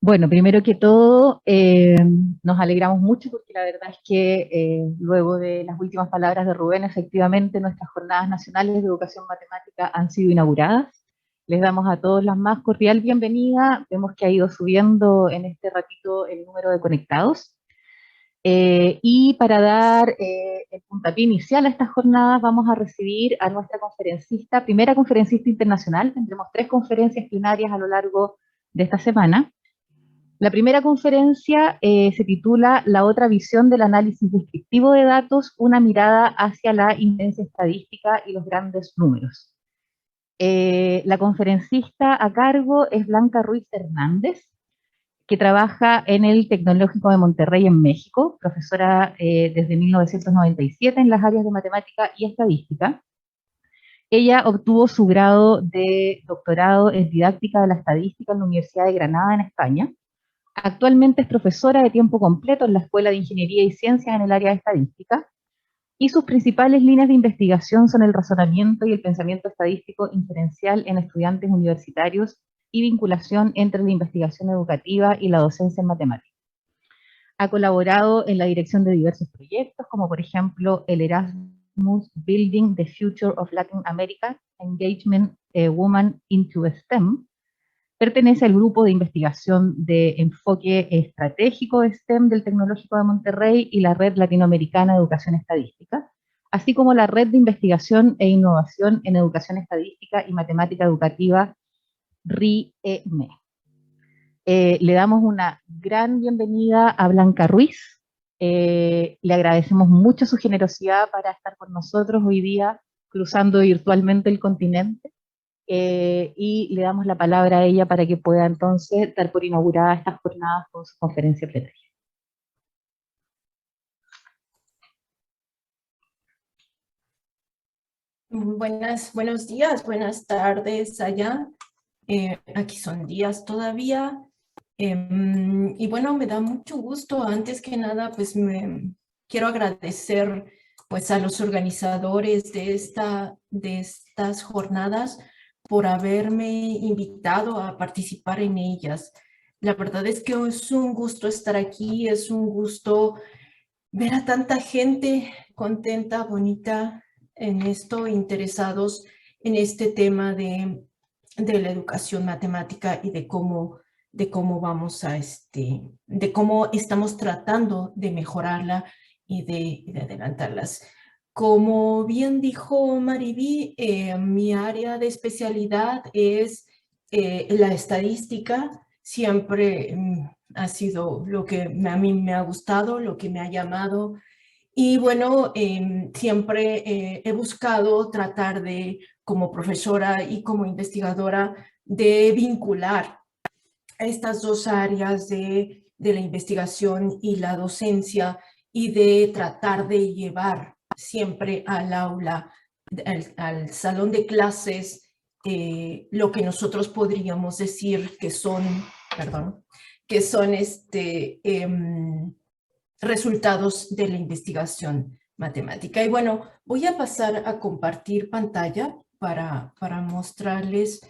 Bueno, primero que todo, nos alegramos mucho porque la verdad es que luego de las últimas palabras de Rubén, efectivamente nuestras jornadas nacionales de educación matemática han sido inauguradas. Les damos a todos la más cordial bienvenida. Vemos que ha ido subiendo en este ratito el número de conectados. Y para dar el puntapié inicial a estas jornadas, vamos a recibir a nuestra conferencista, primera conferencista internacional. Tendremos 3 conferencias plenarias a lo largo de esta semana. La primera conferencia se titula La otra visión del análisis descriptivo de datos, una mirada hacia la inferencia estadística y los grandes números. La conferencista a cargo es Blanca Ruiz Hernández, que trabaja en el Tecnológico de Monterrey en México, profesora desde 1997 en las áreas de matemática y estadística. Ella obtuvo su grado de doctorado en didáctica de la estadística en la Universidad de Granada en España. Actualmente es profesora de tiempo completo en la Escuela de Ingeniería y Ciencias en el área de estadística, y sus principales líneas de investigación son el razonamiento y el pensamiento estadístico inferencial en estudiantes universitarios y vinculación entre la investigación educativa y la docencia en matemáticas. Ha colaborado en la dirección de diversos proyectos, como por ejemplo el Erasmus Building the Future of Latin America, Engagement Women into STEM. Pertenece al grupo de investigación de enfoque estratégico de STEM del Tecnológico de Monterrey y la Red Latinoamericana de Educación Estadística, así como la Red de Investigación e Innovación en Educación Estadística y Matemática Educativa, RIEME. Le damos una gran bienvenida a Blanca Ruiz. Le agradecemos mucho su generosidad para estar con nosotros hoy día, cruzando virtualmente el continente. Y le damos la palabra a ella para que pueda entonces dar por inaugurada estas jornadas con su conferencia plenaria. Buenos días, buenas tardes allá. Aquí son días todavía. Y bueno, me da mucho gusto. Antes que nada, pues quiero agradecer pues a los organizadores de estas jornadas por haberme invitado a participar en ellas. La verdad es que es un gusto estar aquí, es un gusto ver a tanta gente contenta, bonita en esto, interesados en este tema de la educación matemática y de cómo vamos a de cómo estamos tratando de mejorarla y de adelantarlas. Como bien dijo Mariví, mi área de especialidad es la estadística. Siempre ha sido lo que a mí me ha gustado, lo que me ha llamado. Y bueno, siempre he buscado tratar de, como profesora y como investigadora, de vincular estas dos áreas de la investigación y la docencia y de tratar de llevar siempre al aula, al salón de clases, lo que nosotros podríamos decir que son, perdón, que son resultados de la investigación matemática. Y bueno, voy a pasar a compartir pantalla para mostrarles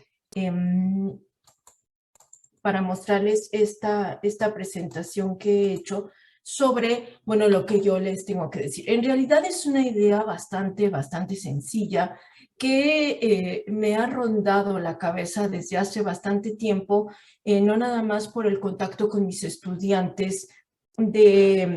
esta presentación que he hecho sobre, bueno, lo que yo les tengo que decir. En realidad es una idea bastante sencilla que me ha rondado la cabeza desde hace bastante tiempo, no nada más por el contacto con mis estudiantes de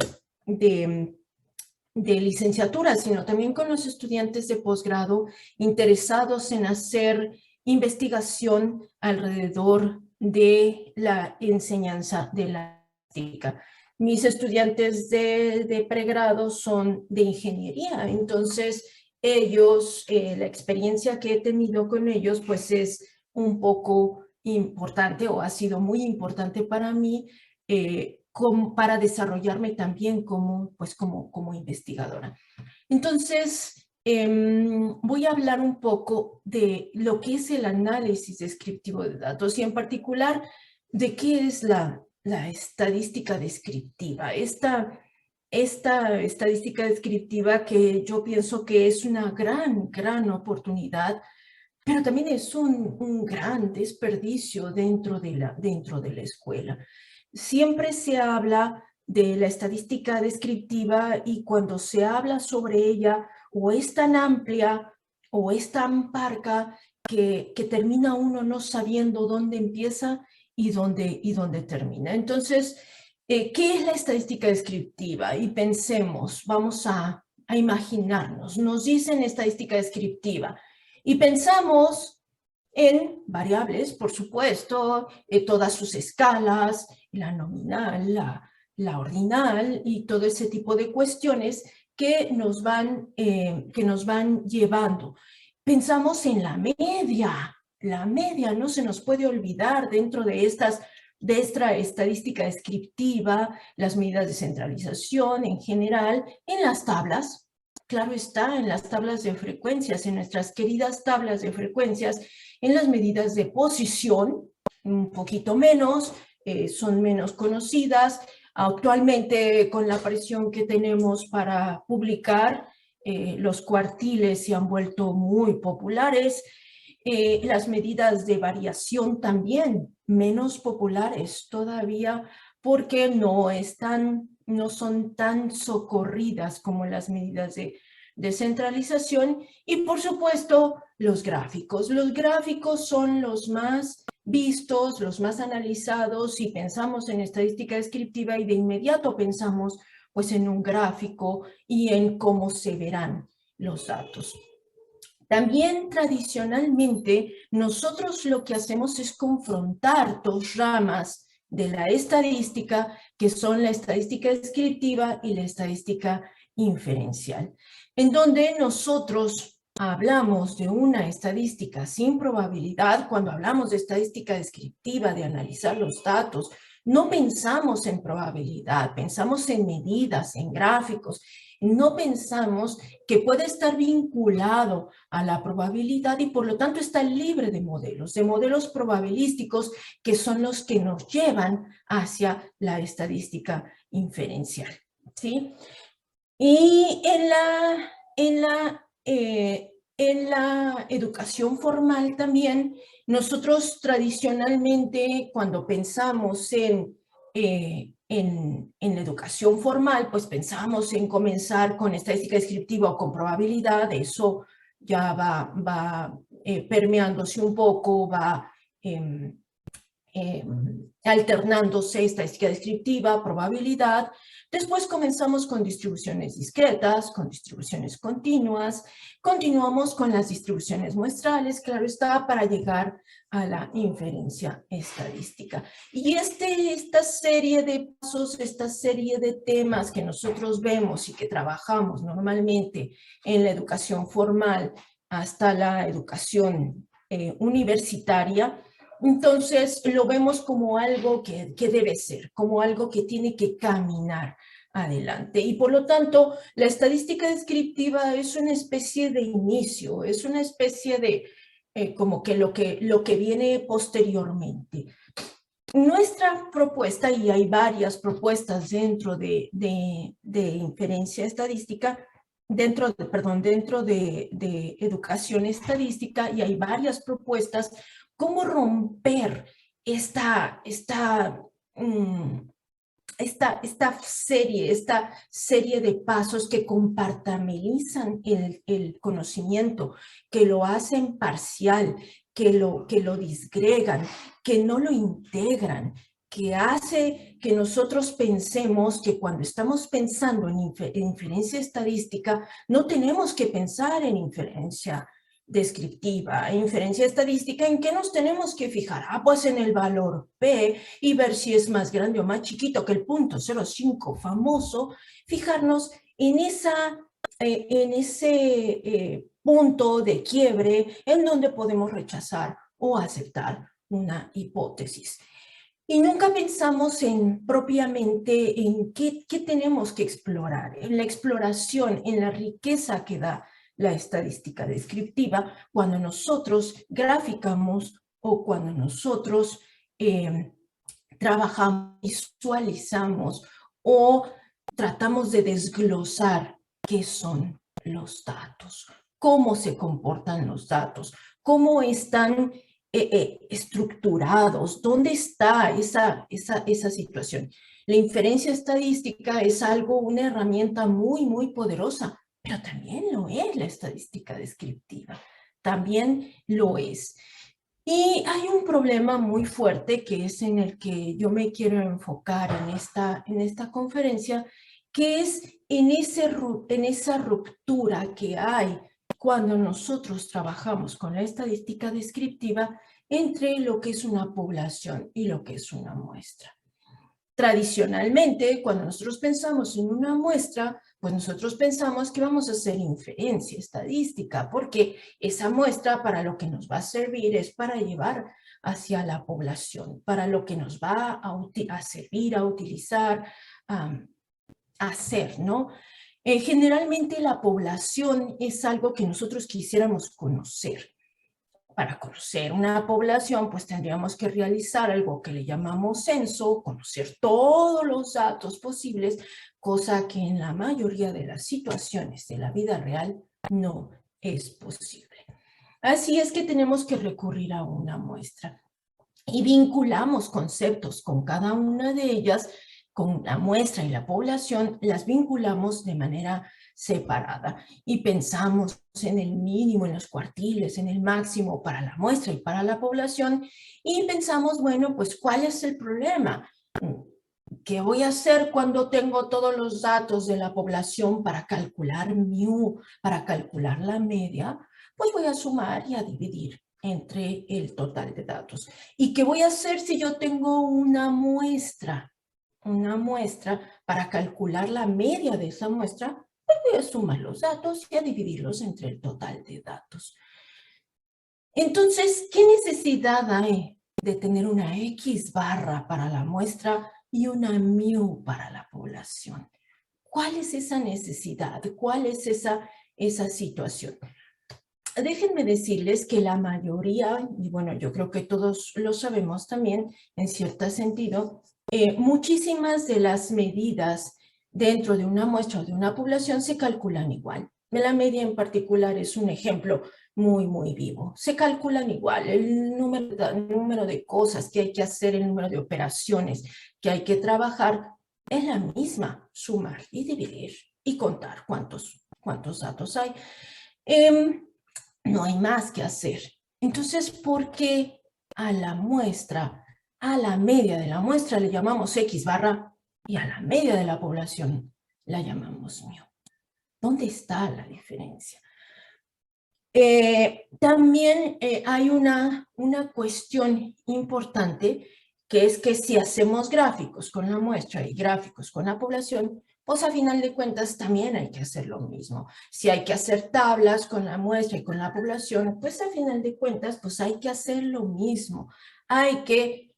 licenciatura, sino también con los estudiantes de posgrado interesados en hacer investigación alrededor de la enseñanza de la estadística. Mis estudiantes de pregrado son de ingeniería, entonces ellos, la experiencia que he tenido con ellos, pues es un poco importante o ha sido muy importante para mí para desarrollarme también como investigadora. Entonces, voy a hablar un poco de lo que es el análisis descriptivo de datos y en particular de qué es la estadística descriptiva. Esta estadística descriptiva que yo pienso que es una gran oportunidad pero también es un gran desperdicio dentro de la escuela. Siempre se habla de la estadística descriptiva y cuando se habla sobre ella o es tan amplia o es tan parca que termina uno no sabiendo dónde empieza y dónde termina. Entonces, ¿qué es la estadística descriptiva? Y pensemos, vamos a imaginarnos, nos dicen estadística descriptiva y pensamos en variables, por supuesto, todas sus escalas, la nominal, la ordinal y todo ese tipo de cuestiones que nos van llevando. Pensamos en la media no se nos puede olvidar dentro de esta estadística descriptiva, las medidas de centralización en general, en las tablas, claro está, en las tablas de frecuencias, en nuestras queridas tablas de frecuencias, en las medidas de posición, un poquito menos, son menos conocidas. Actualmente, con la presión que tenemos para publicar, los cuartiles se han vuelto muy populares. Las medidas de variación también menos populares todavía porque no son tan socorridas como las medidas de centralización. Y por supuesto, los gráficos. Los gráficos son los más vistos, los más analizados. Si pensamos en estadística descriptiva y de inmediato pensamos pues en un gráfico y en cómo se verán los datos. También tradicionalmente nosotros lo que hacemos es confrontar dos ramas de la estadística, que son la estadística descriptiva y la estadística inferencial, en donde nosotros hablamos de una estadística sin probabilidad. Cuando hablamos de estadística descriptiva, de analizar los datos, no pensamos en probabilidad, pensamos en medidas, en gráficos. No pensamos que puede estar vinculado a la probabilidad y por lo tanto está libre de modelos probabilísticos que son los que nos llevan hacia la estadística inferencial, ¿sí? Y en la educación formal también, nosotros tradicionalmente cuando pensamos en la educación formal, pues pensamos en comenzar con estadística descriptiva o con probabilidad. Eso ya va permeándose un poco, va alternándose estadística descriptiva, probabilidad. Después comenzamos con distribuciones discretas, con distribuciones continuas, continuamos con las distribuciones muestrales, claro está, para llegar a la inferencia estadística. Y esta serie de pasos, esta serie de temas que nosotros vemos y que trabajamos normalmente en la educación formal hasta la educación universitaria, entonces lo vemos como algo que debe ser, como algo que tiene que caminar adelante. Y por lo tanto, la estadística descriptiva es una especie de inicio, es una especie de como que lo que viene posteriormente. Nuestra propuesta, y hay varias propuestas dentro de inferencia estadística, dentro de educación estadística, y hay varias propuestas, cómo romper esta serie de pasos que compartimentalizan el conocimiento, que lo hacen parcial, que lo disgregan, que no lo integran, que hace que nosotros pensemos que cuando estamos pensando en inferencia estadística, no tenemos que pensar en inferencia descriptiva, inferencia estadística. ¿En qué nos tenemos que fijar? Pues en el valor P y ver si es más grande o más chiquito que el 0.05 famoso, fijarnos en ese punto de quiebre en donde podemos rechazar o aceptar una hipótesis. Y nunca pensamos propiamente en qué tenemos que explorar, en la exploración, en la riqueza que da la estadística descriptiva cuando nosotros graficamos o cuando nosotros trabajamos, visualizamos o tratamos de desglosar qué son los datos, cómo se comportan los datos, cómo están estructurados, dónde está esa situación. La inferencia estadística es algo, una herramienta muy, muy poderosa, pero también lo es la estadística descriptiva, también lo es. Y hay un problema muy fuerte que es en el que yo me quiero enfocar en esta conferencia, que es en esa ruptura que hay cuando nosotros trabajamos con la estadística descriptiva entre lo que es una población y lo que es una muestra. Tradicionalmente, cuando nosotros pensamos en una muestra, pues nosotros pensamos que vamos a hacer inferencia estadística, porque esa muestra para lo que nos va a servir es para llevar hacia la población, para lo que nos va a servir, a utilizar, a hacer, ¿no? Generalmente la población es algo que nosotros quisiéramos conocer. Para conocer una población, pues tendríamos que realizar algo que le llamamos censo, conocer todos los datos posibles, cosa que en la mayoría de las situaciones de la vida real no es posible. Así es que tenemos que recurrir a una muestra y vinculamos conceptos con cada una de ellas, con la muestra y la población, las vinculamos de manera separada y pensamos en el mínimo, en los cuartiles, en el máximo para la muestra y para la población y pensamos, bueno, pues ¿cuál es el problema? ¿Qué voy a hacer cuando tengo todos los datos de la población para calcular mu, para calcular la media? Pues voy a sumar y a dividir entre el total de datos. ¿Y qué voy a hacer si yo tengo una muestra? Una muestra para calcular la media de esa muestra, pues voy a sumar los datos y a dividirlos entre el total de datos. Entonces, ¿qué necesidad hay de tener una X barra para la muestra y una mu para la población? ¿Cuál es esa necesidad? ¿Cuál es esa situación? Déjenme decirles que la mayoría, y bueno, yo creo que todos lo sabemos también, en cierto sentido, muchísimas de las medidas dentro de una muestra o de una población se calculan igual. La media en particular es un ejemplo muy, muy vivo. Se calculan igual, el número de cosas que hay que hacer, el número de operaciones que hay que trabajar, es la misma, sumar y dividir y contar cuántos datos hay. No hay más que hacer. Entonces, ¿por qué a la muestra, a la media de la muestra le llamamos X barra y a la media de la población la llamamos mu? ¿Dónde está la diferencia? También hay una cuestión importante, que es que si hacemos gráficos con la muestra y gráficos con la población, pues a final de cuentas también hay que hacer lo mismo. Si hay que hacer tablas con la muestra y con la población, pues a final de cuentas pues hay que hacer lo mismo. Hay que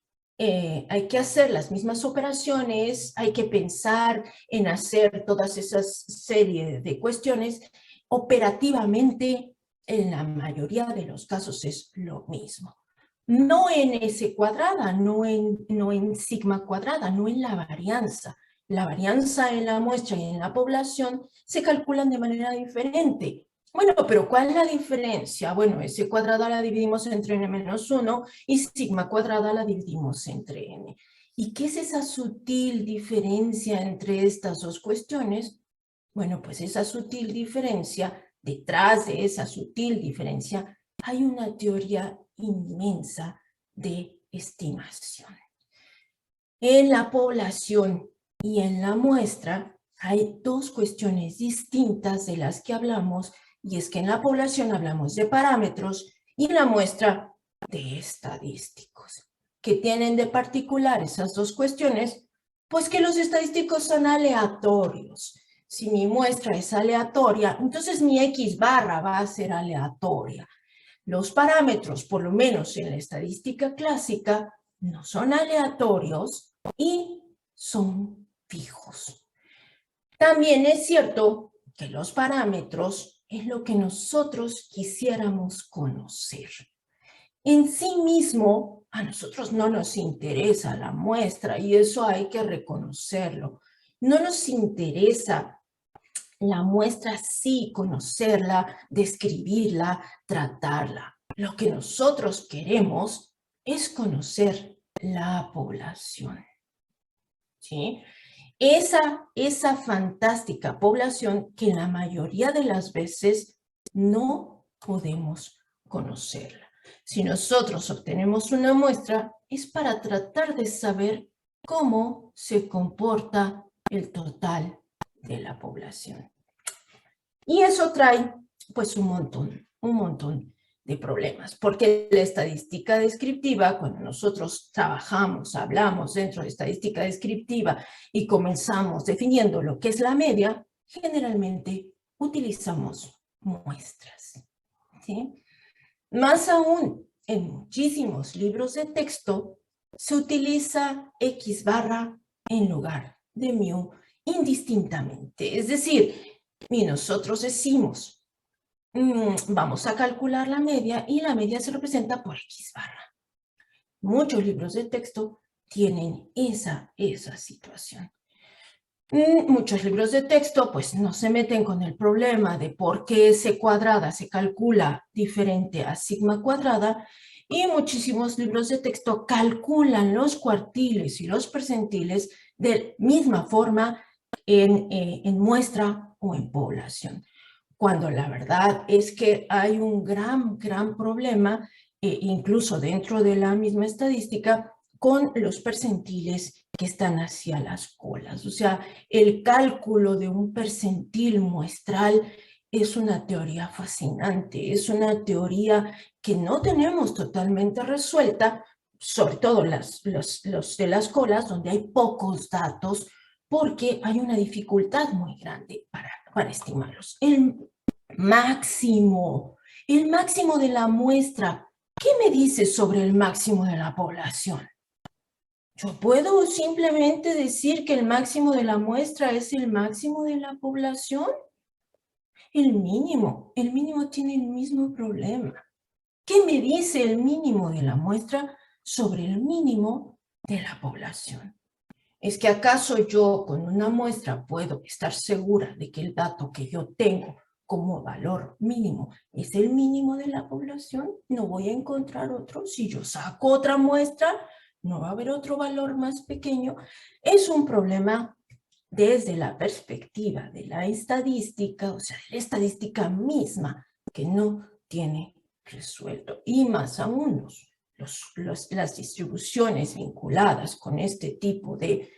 hacer las mismas operaciones, hay que pensar en hacer todas esas series de cuestiones operativamente. En la mayoría de los casos es lo mismo. No en S cuadrada, no en sigma cuadrada, no en la varianza. La varianza en la muestra y en la población se calculan de manera diferente. Bueno, pero ¿cuál es la diferencia? Bueno, S cuadrada la dividimos entre n menos 1 y sigma cuadrada la dividimos entre n. ¿Y qué es esa sutil diferencia entre estas dos cuestiones? Bueno, pues esa sutil diferencia, detrás de esa sutil diferencia, hay una teoría inmensa de estimación. En la población y en la muestra hay dos cuestiones distintas de las que hablamos, y es que en la población hablamos de parámetros y en la muestra de estadísticos. ¿Qué tienen de particular esas dos cuestiones? Pues que los estadísticos son aleatorios. Si mi muestra es aleatoria, entonces mi X barra va a ser aleatoria. Los parámetros, por lo menos en la estadística clásica, no son aleatorios y son fijos. También es cierto que los parámetros es lo que nosotros quisiéramos conocer. En sí mismo, a nosotros no nos interesa la muestra y eso hay que reconocerlo. No nos interesa la muestra, sí, conocerla, describirla, tratarla. Lo que nosotros queremos es conocer la población, ¿sí? Esa fantástica población que la mayoría de las veces no podemos conocerla. Si nosotros obtenemos una muestra, es para tratar de saber cómo se comporta el total de la población. Y eso trae, pues, un montón de problemas, porque la estadística descriptiva, cuando nosotros trabajamos, hablamos dentro de estadística descriptiva y comenzamos definiendo lo que es la media, generalmente utilizamos muestras, ¿sí? Más aún, en muchísimos libros de texto se utiliza X barra en lugar de mu indistintamente. Es decir, y nosotros decimos, vamos a calcular la media y la media se representa por X barra. Muchos libros de texto tienen esa situación. Muchos libros de texto pues no se meten con el problema de por qué C cuadrada se calcula diferente a sigma cuadrada, y muchísimos libros de texto calculan los cuartiles y los percentiles de misma forma en muestra o en población, cuando la verdad es que hay un gran problema, incluso dentro de la misma estadística, con los percentiles que están hacia las colas. O sea, el cálculo de un percentil muestral es una teoría fascinante, es una teoría que no tenemos totalmente resuelta, sobre todo los de las colas, donde hay pocos datos, porque hay una dificultad muy grande para estimarlos. El máximo de la muestra, ¿qué me dice sobre el máximo de la población? Yo puedo simplemente decir que el máximo de la muestra es el máximo de la población. El mínimo tiene el mismo problema. ¿Qué me dice el mínimo de la muestra sobre el mínimo de la población? ¿Es que acaso yo con una muestra puedo estar segura de que el dato que yo tengo como valor mínimo es el mínimo de la población? No voy a encontrar otro. Si yo saco otra muestra, no va a haber otro valor más pequeño. Es un problema desde la perspectiva de la estadística, o sea, de la estadística misma, que no tiene resuelto. Y más aún, las distribuciones vinculadas con este tipo de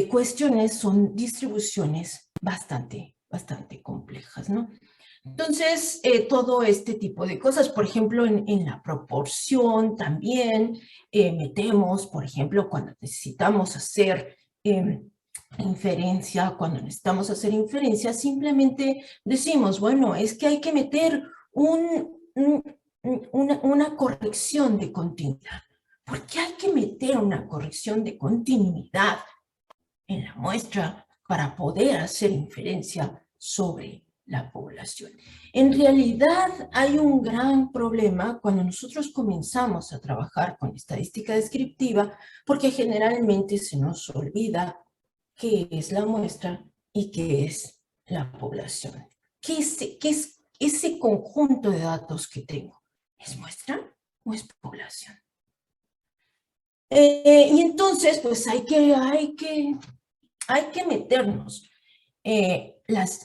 cuestiones son distribuciones bastante complejas, ¿no? Entonces, todo este tipo de cosas, por ejemplo, en la proporción también metemos, por ejemplo, cuando necesitamos hacer inferencia, simplemente decimos, bueno, es que hay que meter una corrección de continuidad. ¿Por qué hay que meter una corrección de continuidad en la muestra para poder hacer inferencia sobre la población? En realidad hay un gran problema cuando nosotros comenzamos a trabajar con estadística descriptiva, porque generalmente se nos olvida qué es la muestra y qué es la población. ¿Qué es ese conjunto de datos que tengo? ¿Es muestra o es población? Y entonces, pues hay que meternos.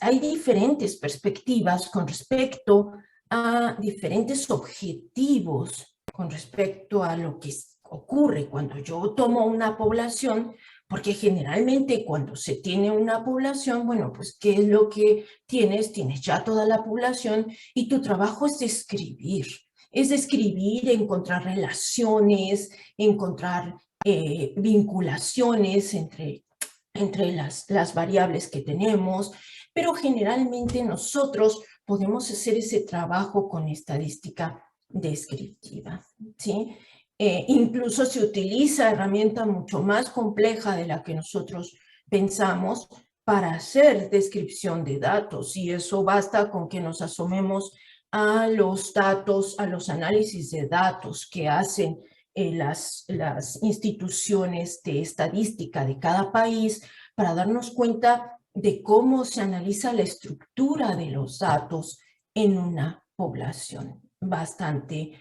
Hay diferentes perspectivas con respecto a diferentes objetivos, con respecto a lo que ocurre cuando yo tomo una población, porque generalmente cuando se tiene una población, bueno, pues ¿qué es lo que tienes? Tienes ya toda la población y tu trabajo es describir, encontrar relaciones, encontrar vinculaciones entre las variables que tenemos, pero generalmente nosotros podemos hacer ese trabajo con estadística descriptiva, ¿sí? Incluso se utiliza herramienta mucho más compleja de la que nosotros pensamos para hacer descripción de datos, y eso basta con que nos asomemos a los datos, a los análisis de datos que hacen las instituciones de estadística de cada país, para darnos cuenta de cómo se analiza la estructura de los datos en una población. bastante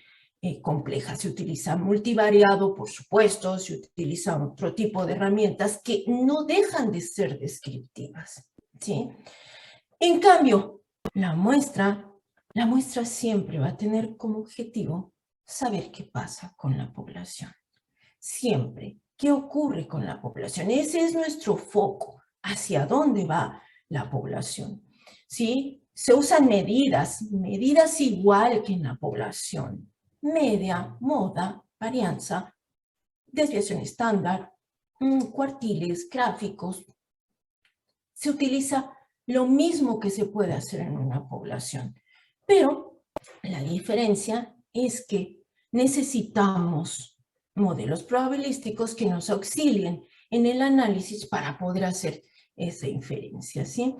compleja. Se utiliza multivariado, por supuesto, se utiliza otro tipo de herramientas que no dejan de ser descriptivas, ¿sí? En cambio, la muestra siempre va a tener como objetivo saber qué pasa con la población. Siempre. ¿Qué ocurre con la población? Ese es nuestro foco. ¿Hacia dónde va la población? ¿Sí? Se usan medidas igual que en la población. Media, moda, varianza, desviación estándar, cuartiles, gráficos. Se utiliza lo mismo que se puede hacer en una población. Pero la diferencia es que necesitamos modelos probabilísticos que nos auxilien en el análisis para poder hacer esa inferencia, ¿sí?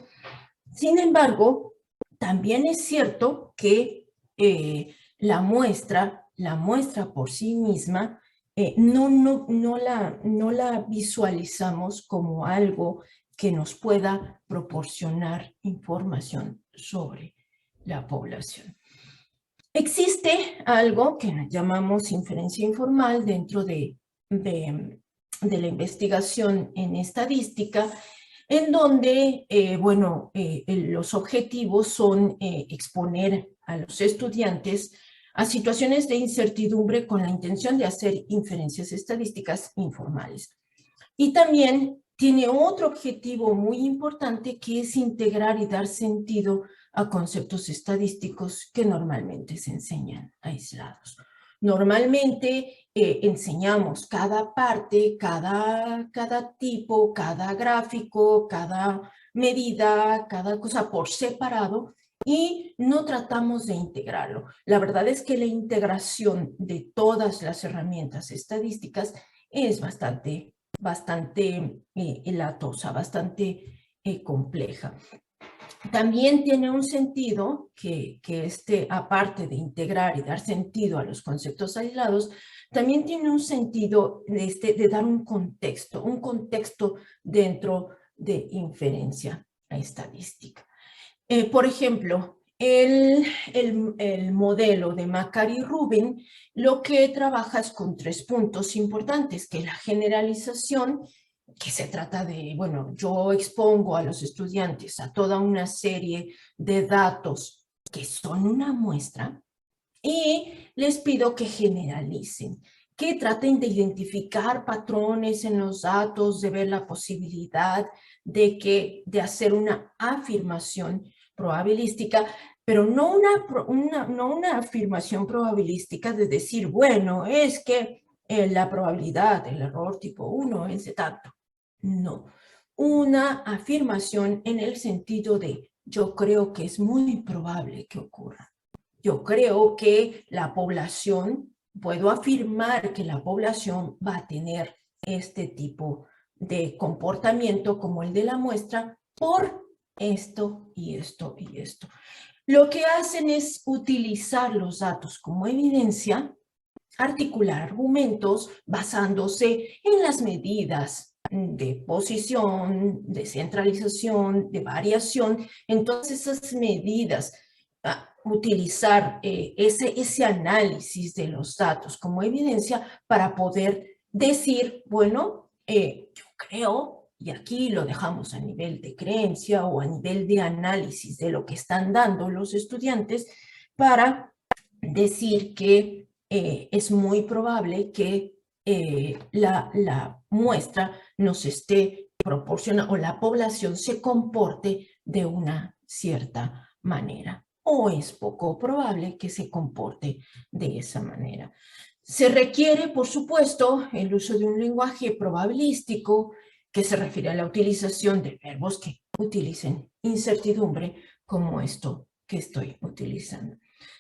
Sin embargo, también es cierto que la muestra por sí misma no la visualizamos como algo que nos pueda proporcionar información sobre la población. Existe algo que llamamos inferencia informal dentro de la investigación en estadística, en donde, los objetivos son exponer a los estudiantes a situaciones de incertidumbre con la intención de hacer inferencias estadísticas informales. Y también tiene otro objetivo muy importante, que es integrar y dar sentido a conceptos estadísticos que normalmente se enseñan aislados. Normalmente enseñamos cada parte, cada tipo, cada gráfico, cada medida, cada cosa por separado, y no tratamos de integrarlo. La verdad es que la integración de todas las herramientas estadísticas es bastante latosa, bastante compleja. También tiene un sentido que aparte de integrar y dar sentido a los conceptos aislados, también tiene un sentido de dar un contexto dentro de inferencia estadística. Por ejemplo, el modelo de Macquarrie-Rubin lo que trabaja es con 3 puntos importantes, que es la generalización, que se trata de, bueno, yo expongo a los estudiantes a toda una serie de datos que son una muestra y les pido que generalicen, que traten de identificar patrones en los datos, de ver la posibilidad de hacer una afirmación probabilística, pero no una afirmación probabilística de decir, bueno, es que la probabilidad del error tipo 1 es de tanto. No, una afirmación en el sentido de yo creo que es muy probable que ocurra. Yo creo que la población, puedo afirmar que la población va a tener este tipo de comportamiento como el de la muestra por esto y esto y esto. Lo que hacen es utilizar los datos como evidencia, articular argumentos basándose en las medidas de posición, de centralización, de variación. Entonces, esas medidas, utilizar ese análisis de los datos como evidencia para poder decir, bueno, yo creo, y aquí lo dejamos a nivel de creencia o a nivel de análisis de lo que están dando los estudiantes, para decir que es muy probable que la muestra nos esté proporcionando o la población se comporte de una cierta manera, o es poco probable que se comporte de esa manera. Se requiere, por supuesto, el uso de un lenguaje probabilístico que se refiere a la utilización de verbos que utilicen incertidumbre, como esto que estoy utilizando.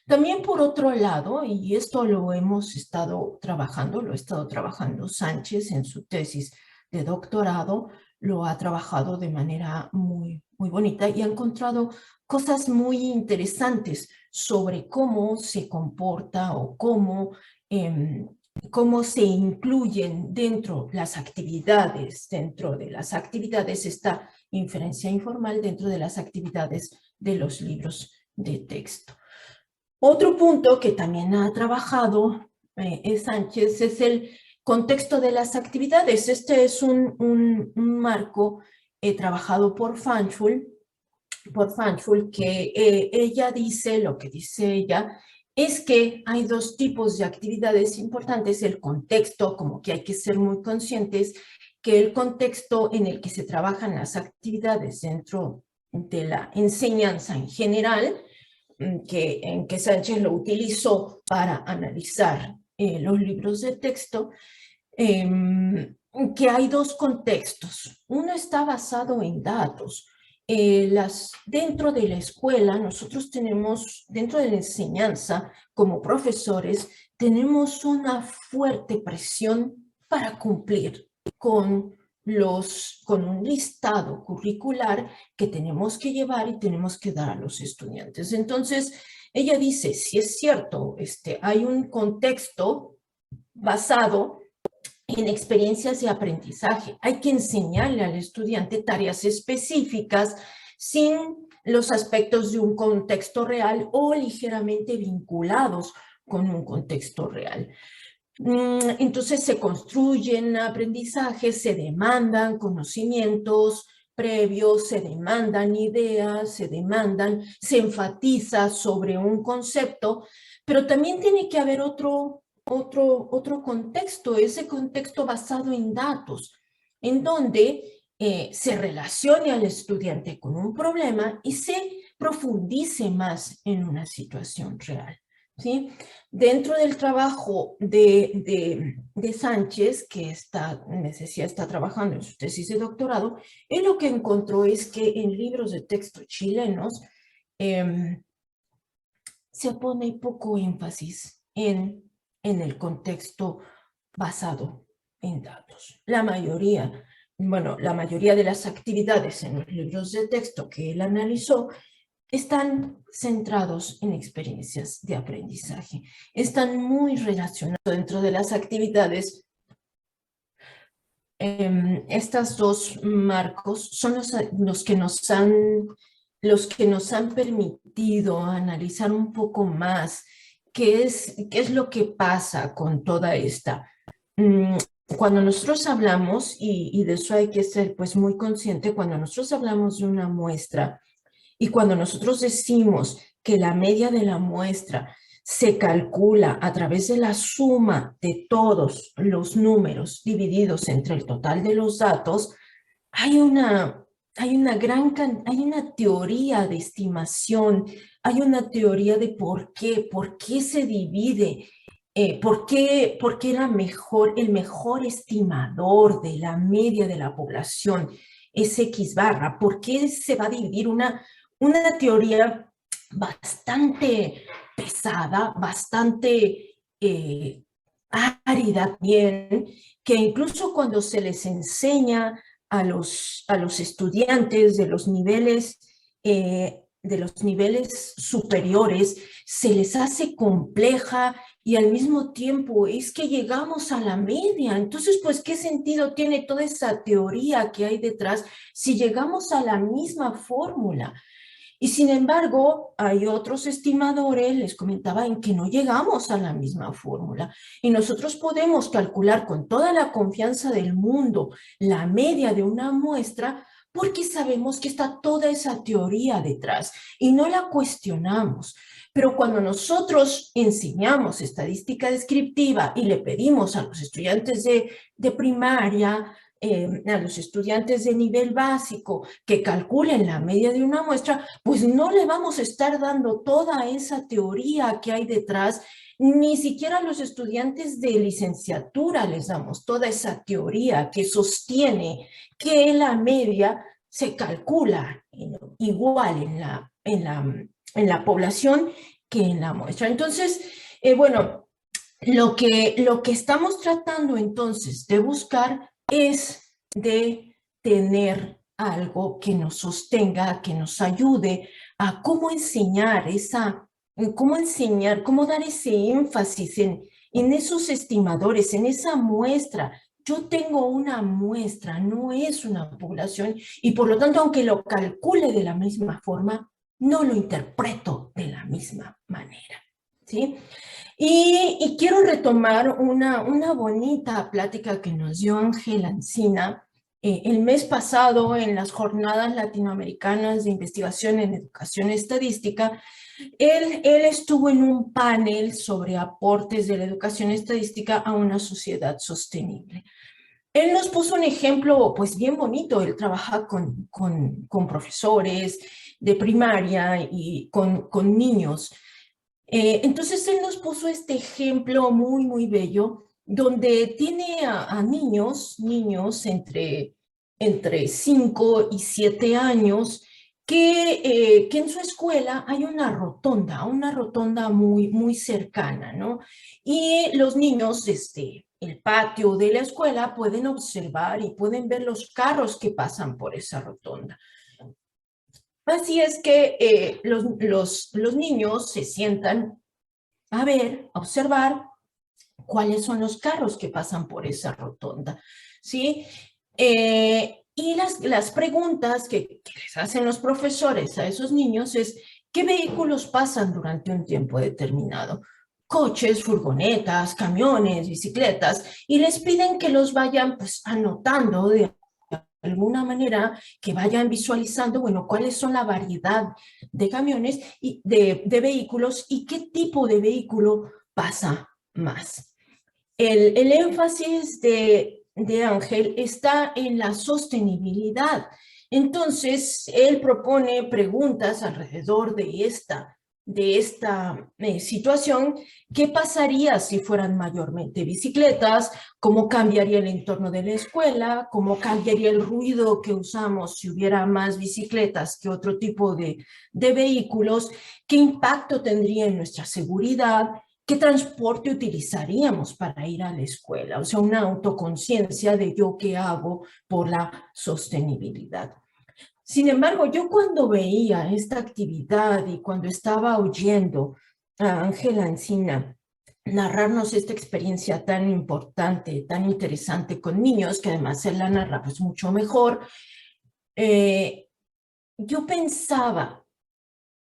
También, por otro lado, y esto lo ha estado trabajando Sánchez en su tesis de doctorado, lo ha trabajado de manera muy bonita y ha encontrado cosas muy interesantes sobre cómo se comporta o cómo se incluyen dentro de las actividades esta inferencia informal dentro de las actividades de los libros de texto. Otro punto que también ha trabajado Sánchez es el contexto de las actividades. Este es un marco trabajado por Fanchul, que ella dice, lo que dice ella, es que hay dos tipos de actividades importantes, el contexto, como que hay que ser muy conscientes, que el contexto en el que se trabajan las actividades dentro de la enseñanza en general, en que Sánchez lo utilizó para analizar los libros de texto, que hay dos contextos. Uno está basado en datos. Dentro de la escuela, nosotros tenemos, dentro de la enseñanza, como profesores, tenemos una fuerte presión para cumplir con con un listado curricular que tenemos que llevar y tenemos que dar a los estudiantes. Entonces, ella dice, si es cierto, hay un contexto basado en experiencias de aprendizaje. Hay que enseñarle al estudiante tareas específicas sin los aspectos de un contexto real o ligeramente vinculados con un contexto real. Entonces se construyen aprendizajes, se demandan conocimientos previos, se demandan ideas, se enfatiza sobre un concepto, pero también tiene que haber otro contexto, ese contexto basado en datos, en donde se relacione al estudiante con un problema y se profundice más en una situación real, ¿sí? Dentro del trabajo de Sánchez, que me decía, está trabajando en su tesis de doctorado, él lo que encontró es que en libros de texto chilenos se pone poco énfasis en el contexto basado en datos. La mayoría de las actividades en los libros de texto que él analizó están centrados en experiencias de aprendizaje. Están muy relacionados dentro de las actividades. Estos dos marcos son los que nos han permitido analizar un poco más qué es lo que pasa con toda esta. Cuando nosotros hablamos, y de eso hay que ser pues muy consciente, cuando nosotros hablamos de una muestra y cuando nosotros decimos que la media de la muestra se calcula a través de la suma de todos los números divididos entre el total de los datos, hay hay una teoría de estimación, hay una teoría de por qué se divide, por qué el mejor estimador de la media de la población es X barra, por qué se va a dividir una teoría bastante pesada, bastante árida bien, que incluso cuando se les enseña a los estudiantes de los niveles superiores, se les hace compleja y al mismo tiempo es que llegamos a la media. Entonces, pues, ¿qué sentido tiene toda esa teoría que hay detrás si llegamos a la misma fórmula? Y sin embargo, hay otros estimadores, les comentaba, en que no llegamos a la misma fórmula. Y nosotros podemos calcular con toda la confianza del mundo la media de una muestra porque sabemos que está toda esa teoría detrás y no la cuestionamos. Pero cuando nosotros enseñamos estadística descriptiva y le pedimos a los estudiantes de primaria, a los estudiantes de nivel básico que calculen la media de una muestra, pues no le vamos a estar dando toda esa teoría que hay detrás, ni siquiera a los estudiantes de licenciatura les damos toda esa teoría que sostiene que la media se calcula igual en la población que en la muestra. Entonces, bueno, lo que estamos tratando entonces de buscar es de tener algo que nos sostenga, que nos ayude a cómo enseñar cómo dar ese énfasis en esos estimadores, en esa muestra. Yo tengo una muestra, no es una población, y por lo tanto, aunque lo calcule de la misma forma, no lo interpreto de la misma manera. ¿sí? Y quiero retomar una bonita plática que nos dio Ángela Encina el mes pasado en las Jornadas Latinoamericanas de Investigación en Educación Estadística. Él estuvo en un panel sobre aportes de la educación estadística a una sociedad sostenible. Él nos puso un ejemplo, pues bien bonito. Él trabaja con profesores de primaria y con niños. Entonces él nos puso este ejemplo muy, muy bello, donde tiene a niños entre 5 y 7 años, que en su escuela hay una rotonda muy, muy cercana, ¿no? Y los niños, desde el patio de la escuela, pueden observar y pueden ver los carros que pasan por esa rotonda. Así es que los niños se sientan a ver, a observar cuáles son los carros que pasan por esa rotonda, ¿sí? Y las preguntas que les hacen los profesores a esos niños es, ¿qué vehículos pasan durante un tiempo determinado? Coches, furgonetas, camiones, bicicletas, y les piden que los vayan pues anotando de alguna manera, que vayan visualizando, bueno, cuáles son la variedad de camiones y de vehículos y qué tipo de vehículo pasa más. El énfasis de Ángel está en la sostenibilidad. Entonces, él propone preguntas alrededor de esta situación. ¿Qué pasaría si fueran mayormente bicicletas? ¿Cómo cambiaría el entorno de la escuela? ¿Cómo cambiaría el ruido que usamos si hubiera más bicicletas que otro tipo de vehículos? ¿Qué impacto tendría en nuestra seguridad? ¿Qué transporte utilizaríamos para ir a la escuela? O sea, una autoconciencia de yo qué hago por la sostenibilidad. Sin embargo, yo cuando veía esta actividad y cuando estaba oyendo a Ángela Encina narrarnos esta experiencia tan importante, tan interesante con niños, que además él la narra pues mucho mejor, yo pensaba,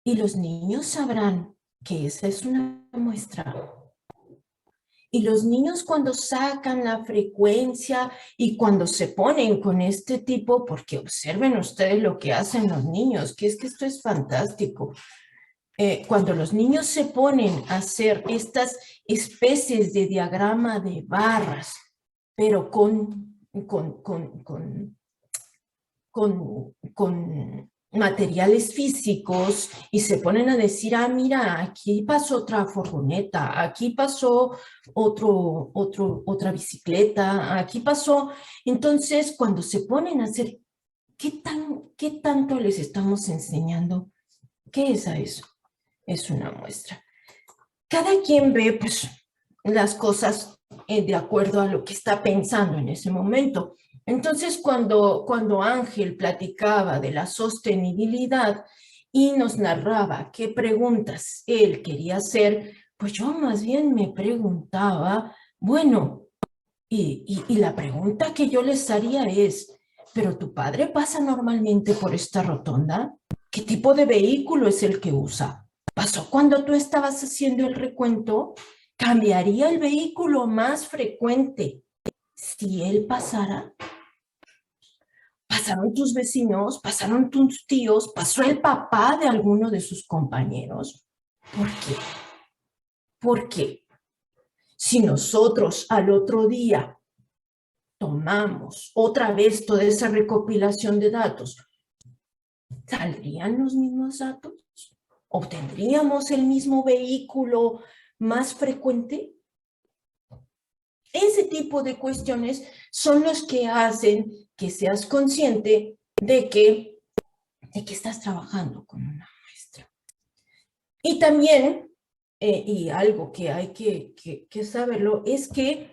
¿y los niños sabrán que esa es una muestra? Y los niños cuando sacan la frecuencia y cuando se ponen con este tipo, porque observen ustedes lo que hacen los niños, que es que esto es fantástico. Cuando los niños se ponen a hacer estas especies de diagrama de barras, pero con materiales físicos y se ponen a decir, ah, mira, aquí pasó otra furgoneta, aquí pasó otra bicicleta, aquí pasó. Entonces, cuando se ponen a hacer, ¿qué tanto les estamos enseñando? ¿Qué es a eso? Es una muestra. Cada quien ve, pues, las cosas de acuerdo a lo que está pensando en ese momento. Entonces, cuando Ángel platicaba de la sostenibilidad y nos narraba qué preguntas él quería hacer, pues yo más bien me preguntaba, bueno, y la pregunta que yo les haría es, ¿pero tu padre pasa normalmente por esta rotonda? ¿Qué tipo de vehículo es el que usa? ¿Pasó cuando tú estabas haciendo el recuento? ¿Cambiaría el vehículo más frecuente si él pasara? ¿Pasaron tus vecinos? ¿Pasaron tus tíos? ¿Pasó el papá de alguno de sus compañeros? ¿Por qué? ¿Por qué? Si nosotros al otro día tomamos otra vez toda esa recopilación de datos, ¿saldrían los mismos datos? ¿Obtendríamos el mismo vehículo más frecuente? Ese tipo de cuestiones son los que hacen que seas consciente de que estás trabajando con una muestra. Y también, y algo que hay que saberlo, es que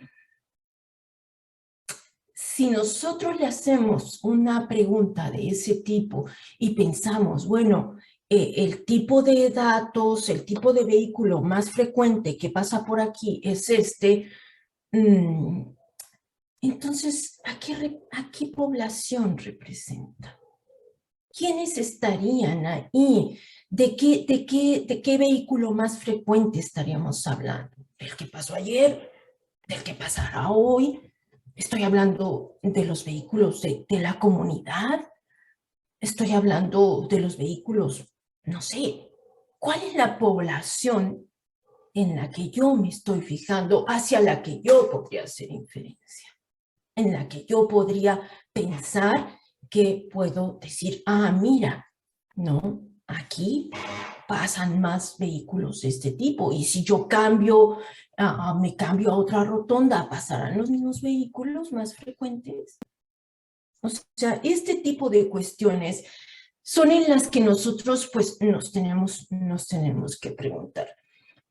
si nosotros le hacemos una pregunta de ese tipo y pensamos, bueno, el tipo de datos, el tipo de vehículo más frecuente que pasa por aquí es este, entonces, ¿a qué población representa? ¿quiénes estarían ahí? ¿De qué vehículo más frecuente estaríamos hablando? ¿Del que pasó ayer? ¿Del que pasará hoy? ¿Estoy hablando de los vehículos de la comunidad? ¿Estoy hablando de los vehículos, no sé, cuál es la población en la que yo me estoy fijando, hacia la que yo podría hacer inferencia, en la que yo podría pensar que puedo decir, mira, no, aquí pasan más vehículos de este tipo, y si yo me cambio a otra rotonda, ¿pasarán los mismos vehículos más frecuentes? O sea, este tipo de cuestiones son en las que nosotros pues nos tenemos que preguntar.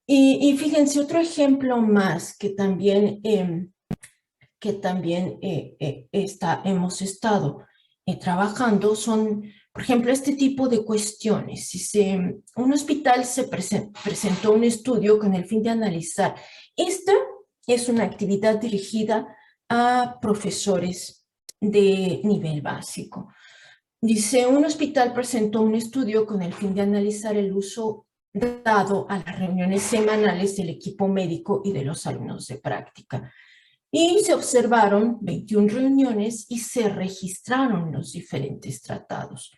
Y fíjense, otro ejemplo más que también hemos estado trabajando son, por ejemplo, este tipo de cuestiones. Un hospital se presentó un estudio con el fin de analizar. Esta es una actividad dirigida a profesores de nivel básico. Dice, un hospital presentó un estudio con el fin de analizar el uso dado a las reuniones semanales del equipo médico y de los alumnos de práctica. Y se observaron 21 reuniones y se registraron los diferentes tratados.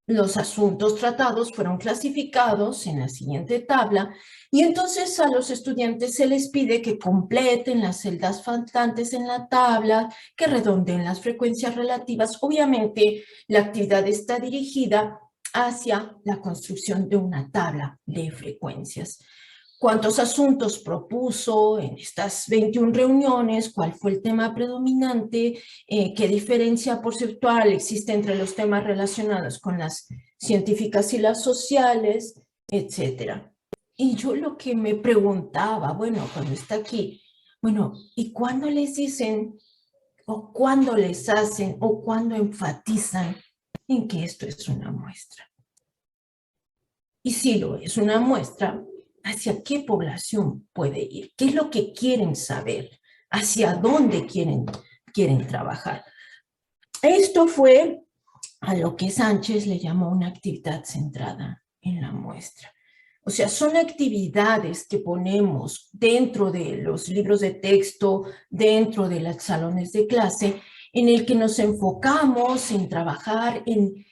Los asuntos tratados fueron clasificados en la siguiente tabla, y entonces a los estudiantes se les pide que completen las celdas faltantes en la tabla, que redondeen las frecuencias relativas. Obviamente, la actividad está dirigida hacia la construcción de una tabla de frecuencias. ¿Cuántos asuntos propuso en estas 21 reuniones? ¿Cuál fue el tema predominante? ¿Qué diferencia porcentual existe entre los temas relacionados con las científicas y las sociales? Etcétera. Y yo lo que me preguntaba, bueno, cuando está aquí, bueno, ¿y cuándo les dicen, o cuándo les hacen, o cuándo enfatizan en que esto es una muestra? Y si lo es una muestra, ¿hacia qué población puede ir? ¿Qué es lo que quieren saber? ¿Hacia dónde quieren trabajar? Esto fue a lo que Sánchez le llamó una actividad centrada en la muestra. O sea, son actividades que ponemos dentro de los libros de texto, dentro de los salones de clase, en el que nos enfocamos en trabajar, en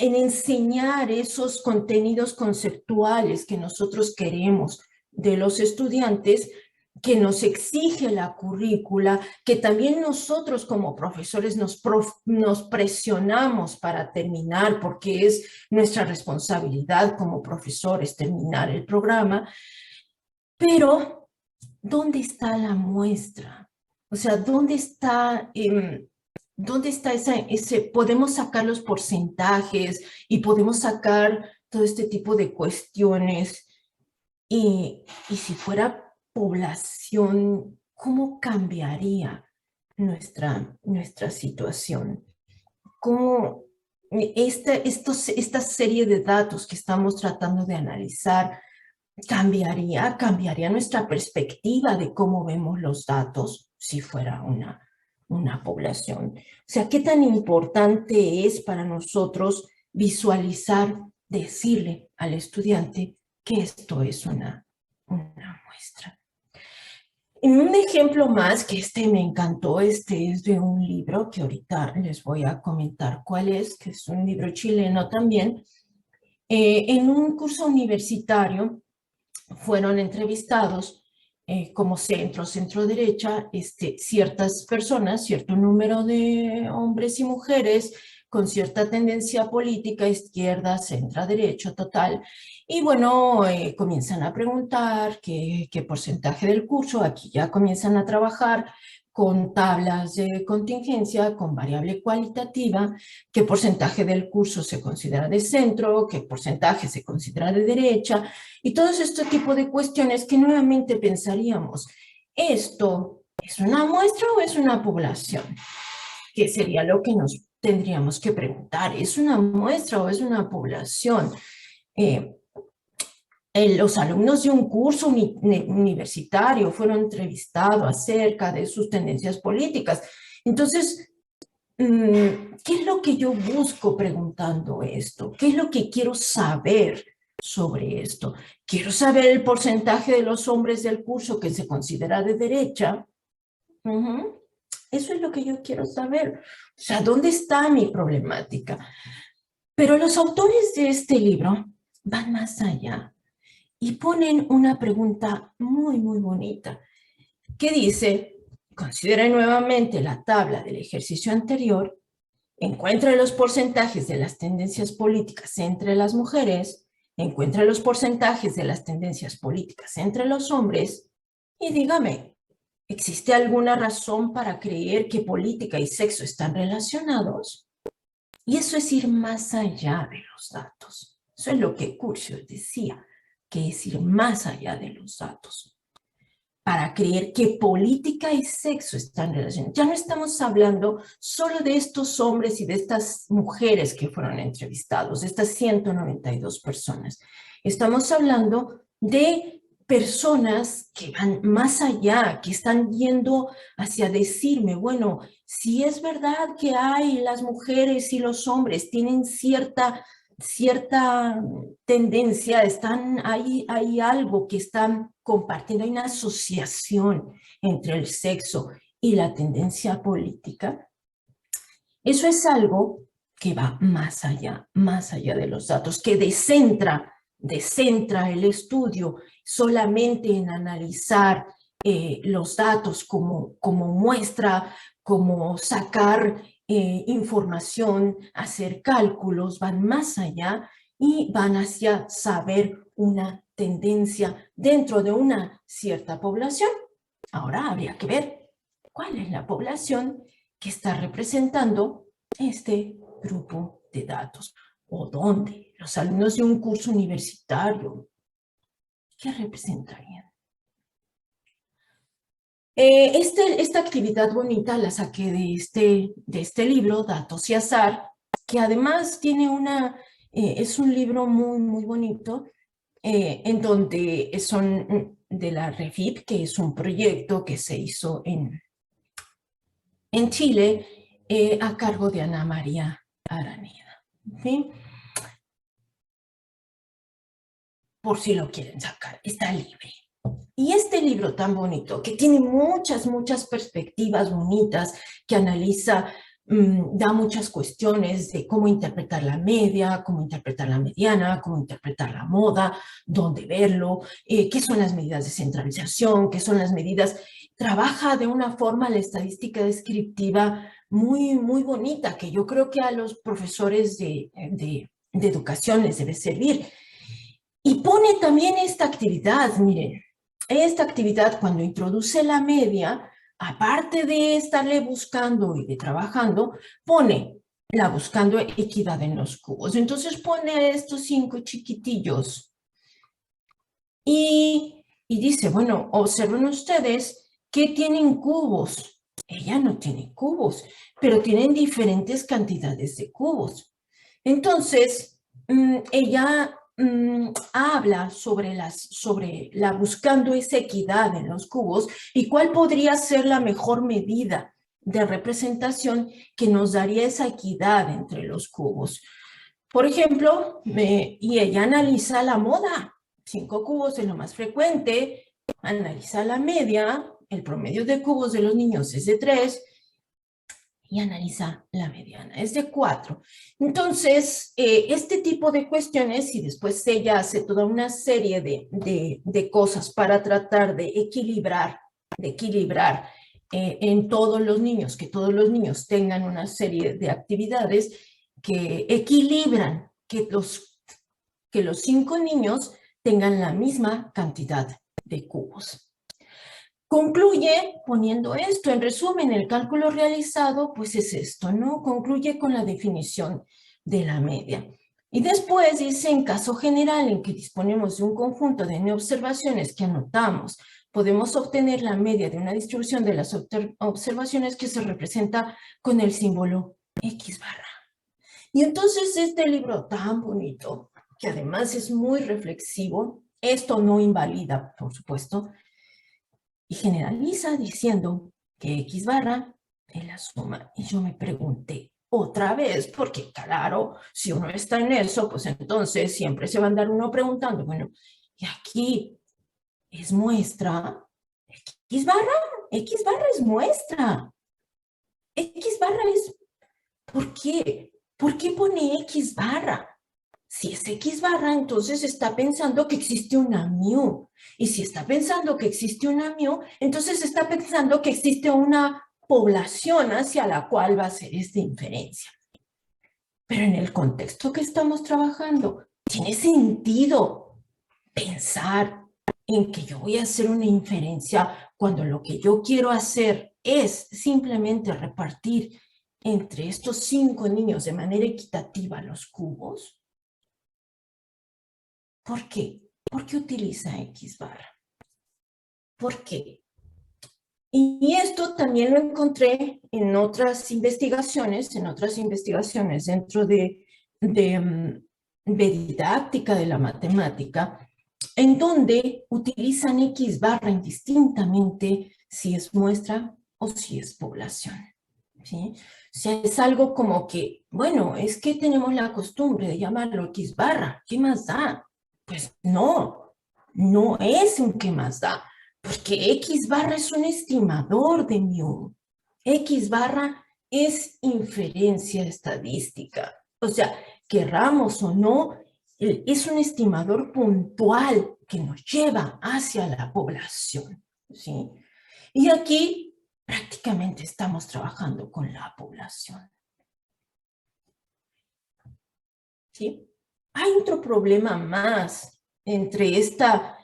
enseñar esos contenidos conceptuales que nosotros queremos de los estudiantes, que nos exige la currícula, que también nosotros como profesores nos presionamos para terminar, porque es nuestra responsabilidad como profesores terminar el programa. Pero, ¿dónde está la muestra? O sea, ¿dónde está podemos sacar los porcentajes y podemos sacar todo este tipo de cuestiones? Y si fuera población, ¿cómo cambiaría nuestra situación? ¿Cómo esta serie de datos que estamos tratando de analizar cambiaría nuestra perspectiva de cómo vemos los datos si fuera una población? O sea, ¿qué tan importante es para nosotros visualizar, decirle al estudiante que esto es una muestra? Un ejemplo más, que me encantó, es de un libro que ahorita les voy a comentar cuál es, que es un libro chileno también. En un curso universitario fueron entrevistados como centro derecha, ciertas personas, cierto número de hombres y mujeres con cierta tendencia política, izquierda, centro derecho, total. Y bueno, comienzan a preguntar qué porcentaje del curso. Aquí ya comienzan a trabajar con tablas de contingencia, con variable cualitativa, qué porcentaje del curso se considera de centro, qué porcentaje se considera de derecha, y todo este tipo de cuestiones que nuevamente pensaríamos, ¿esto es una muestra o es una población? Que sería lo que nos tendríamos que preguntar, ¿es una muestra o es una población? Los alumnos de un curso universitario fueron entrevistados acerca de sus tendencias políticas. Entonces, ¿qué es lo que yo busco preguntando esto? ¿Qué es lo que quiero saber sobre esto? Quiero saber el porcentaje de los hombres del curso que se considera de derecha. Eso es lo que yo quiero saber. O sea, ¿dónde está mi problemática? Pero los autores de este libro van más allá y ponen una pregunta muy, muy bonita, que dice: considere nuevamente la tabla del ejercicio anterior, encuentra los porcentajes de las tendencias políticas entre las mujeres, encuentra los porcentajes de las tendencias políticas entre los hombres, y dígame, ¿existe alguna razón para creer que política y sexo están relacionados? Y eso es ir más allá de los datos. Eso es lo que Curcio decía, que es ir más allá de los datos para creer que política y sexo están relacionados. Ya no estamos hablando solo de estos hombres y de estas mujeres que fueron entrevistados, de estas 192 personas. Estamos hablando de personas que van más allá, que están yendo hacia decirme, bueno, si es verdad que hay las mujeres y los hombres tienen cierta tendencia, hay algo que están compartiendo, hay una asociación entre el sexo y la tendencia política. Eso es algo que va más allá de los datos, que descentra el estudio solamente en analizar los datos como muestra, como sacar información, hacer cálculos, van más allá y van hacia saber una tendencia dentro de una cierta población. Ahora habría que ver cuál es la población que está representando este grupo de datos, o dónde los alumnos de un curso universitario, ¿qué representarían? Esta actividad bonita la saqué de este libro, Datos y Azar, que además tiene es un libro muy, muy bonito, en donde son de la REFIP, que es un proyecto que se hizo en Chile, a cargo de Ana María Araneda. ¿Sí? Por si lo quieren sacar, está libre. Y este libro tan bonito, que tiene muchas, muchas perspectivas bonitas, que analiza, da muchas cuestiones de cómo interpretar la media, cómo interpretar la mediana, cómo interpretar la moda, dónde verlo, qué son las medidas de centralización, qué son las medidas. Trabaja de una forma la estadística descriptiva muy, muy bonita, que yo creo que a los profesores de educación les debe servir. Y pone también esta actividad, miren, esta actividad cuando introduce la media, aparte de estarle buscando y de trabajando, pone la buscando equidad en los cubos. Entonces pone estos 5 chiquitillos y dice, bueno, observen ustedes que tienen cubos. Ella no tiene cubos, pero tienen diferentes cantidades de cubos. Entonces, ella habla sobre la buscando esa equidad en los cubos y cuál podría ser la mejor medida de representación que nos daría esa equidad entre los cubos. Por ejemplo, y ella analiza la moda. 5 cubos es lo más frecuente, analiza la media, el promedio de cubos de los niños es de 3, y analiza la mediana, es de 4. Entonces, este tipo de cuestiones, y después ella hace toda una serie de cosas para tratar de equilibrar en todos los niños, que todos los niños tengan una serie de actividades que equilibran, que los 5 niños tengan la misma cantidad de cubos. Concluye poniendo esto, en resumen, el cálculo realizado, pues es esto, ¿no? Concluye con la definición de la media. Y después dice, en caso general en que disponemos de un conjunto de n observaciones que anotamos, podemos obtener la media de una distribución de las observaciones que se representa con el símbolo X barra. Y entonces este libro tan bonito, que además es muy reflexivo, esto no invalida, por supuesto, y generaliza diciendo que X barra de la suma. Y yo me pregunté otra vez, porque claro, si uno está en eso, pues entonces siempre se va a andar uno preguntando, bueno, y aquí es muestra, X barra, X barra es muestra, X barra es, ¿por qué? ¿Por qué pone X barra? Si es X barra, entonces está pensando que existe una mu. Y si está pensando que existe una mu, entonces está pensando que existe una población hacia la cual va a ser esta inferencia. Pero en el contexto que estamos trabajando, tiene sentido pensar en que yo voy a hacer una inferencia cuando lo que yo quiero hacer es simplemente repartir entre estos 5 niños de manera equitativa los cubos. ¿Por qué? ¿Por qué utiliza X barra? ¿Por qué? Y esto también lo encontré en otras investigaciones dentro de didáctica de la matemática, en donde utilizan X barra indistintamente si es muestra o si es población, ¿sí? O sea, es algo como que, bueno, es que tenemos la costumbre de llamarlo X barra, ¿qué más da? Pues no, no es un qué más da, porque X barra es un estimador de mu. X barra es inferencia estadística. O sea, querramos o no, es un estimador puntual que nos lleva hacia la población, ¿sí? Y aquí prácticamente estamos trabajando con la población, ¿sí? Hay otro problema más entre esta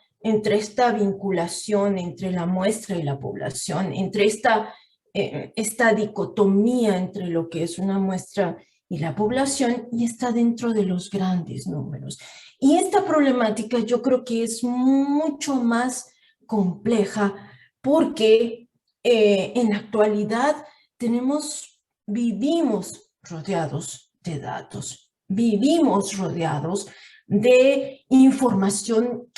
vinculación entre la muestra y la población, entre esta dicotomía entre lo que es una muestra y la población, y está dentro de los grandes números. Y esta problemática yo creo que es mucho más compleja porque en la actualidad vivimos rodeados de datos, vivimos rodeados de información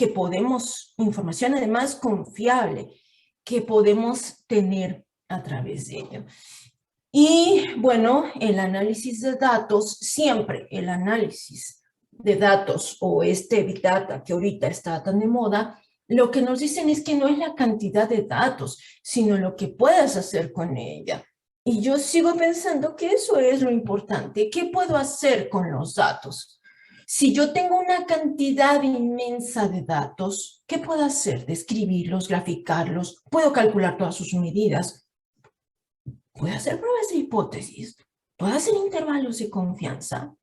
además confiable que podemos tener a través de ello. Y bueno, el análisis de datos, siempre el análisis de datos o este Big Data que ahorita está tan de moda, lo que nos dicen es que no es la cantidad de datos, sino lo que puedas hacer con ella. Y yo sigo pensando que eso es lo importante. ¿Qué puedo hacer con los datos? Si yo tengo una cantidad inmensa de datos, ¿qué puedo hacer? Describirlos, graficarlos, puedo calcular todas sus medidas, puedo hacer pruebas de hipótesis, puedo hacer intervalos de confianza,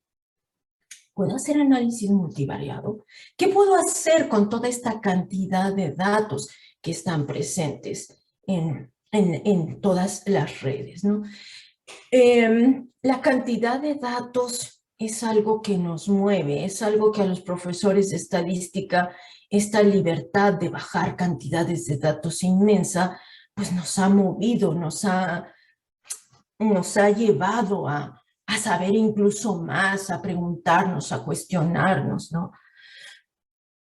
puedo hacer análisis multivariado. ¿Qué puedo hacer con toda esta cantidad de datos que están presentes en todas las redes, ¿no? La cantidad de datos es algo que nos mueve, es algo que a los profesores de estadística, esta libertad de bajar cantidades de datos inmensa, pues nos ha movido, nos ha llevado a saber incluso más, a preguntarnos, a cuestionarnos, ¿no?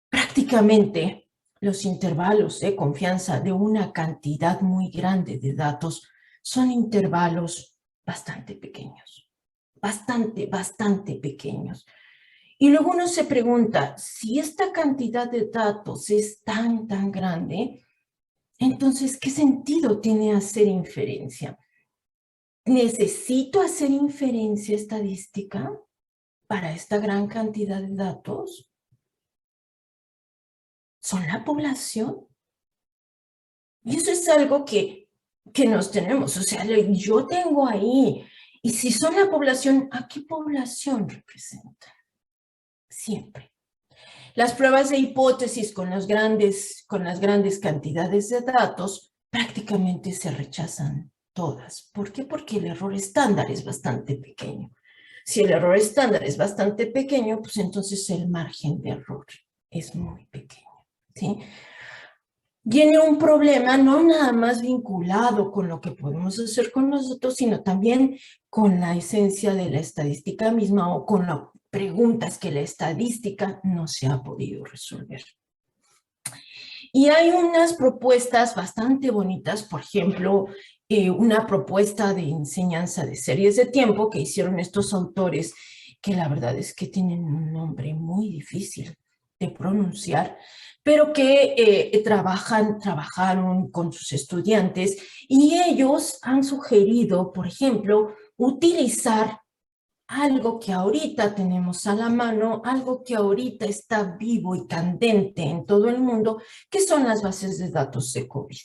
Prácticamente los intervalos de confianza de una cantidad muy grande de datos son intervalos bastante pequeños, bastante pequeños. Y luego uno se pregunta, si esta cantidad de datos es tan grande, entonces, ¿qué sentido tiene hacer inferencia? ¿Necesito hacer inferencia estadística para esta gran cantidad de datos? ¿Son la población? Y eso es algo que nos tenemos. O sea, yo tengo ahí. Y si son la población, ¿a qué población representan? Siempre. Las pruebas de hipótesis con las grandes cantidades de datos prácticamente se rechazan todas. ¿Por qué? Porque el error estándar es bastante pequeño. Si el error estándar es bastante pequeño, pues entonces el margen de error es muy pequeño, ¿sí? Viene un problema no nada más vinculado con lo que podemos hacer con nosotros, sino también con la esencia de la estadística misma o con las preguntas que la estadística no se ha podido resolver. Y hay unas propuestas bastante bonitas, por ejemplo, una propuesta de enseñanza de series de tiempo que hicieron estos autores, que la verdad es que tienen un nombre muy difícil de pronunciar, pero que trabajaron con sus estudiantes y ellos han sugerido, por ejemplo, utilizar algo que ahorita tenemos a la mano, algo que ahorita está vivo y candente en todo el mundo, que son las bases de datos de COVID.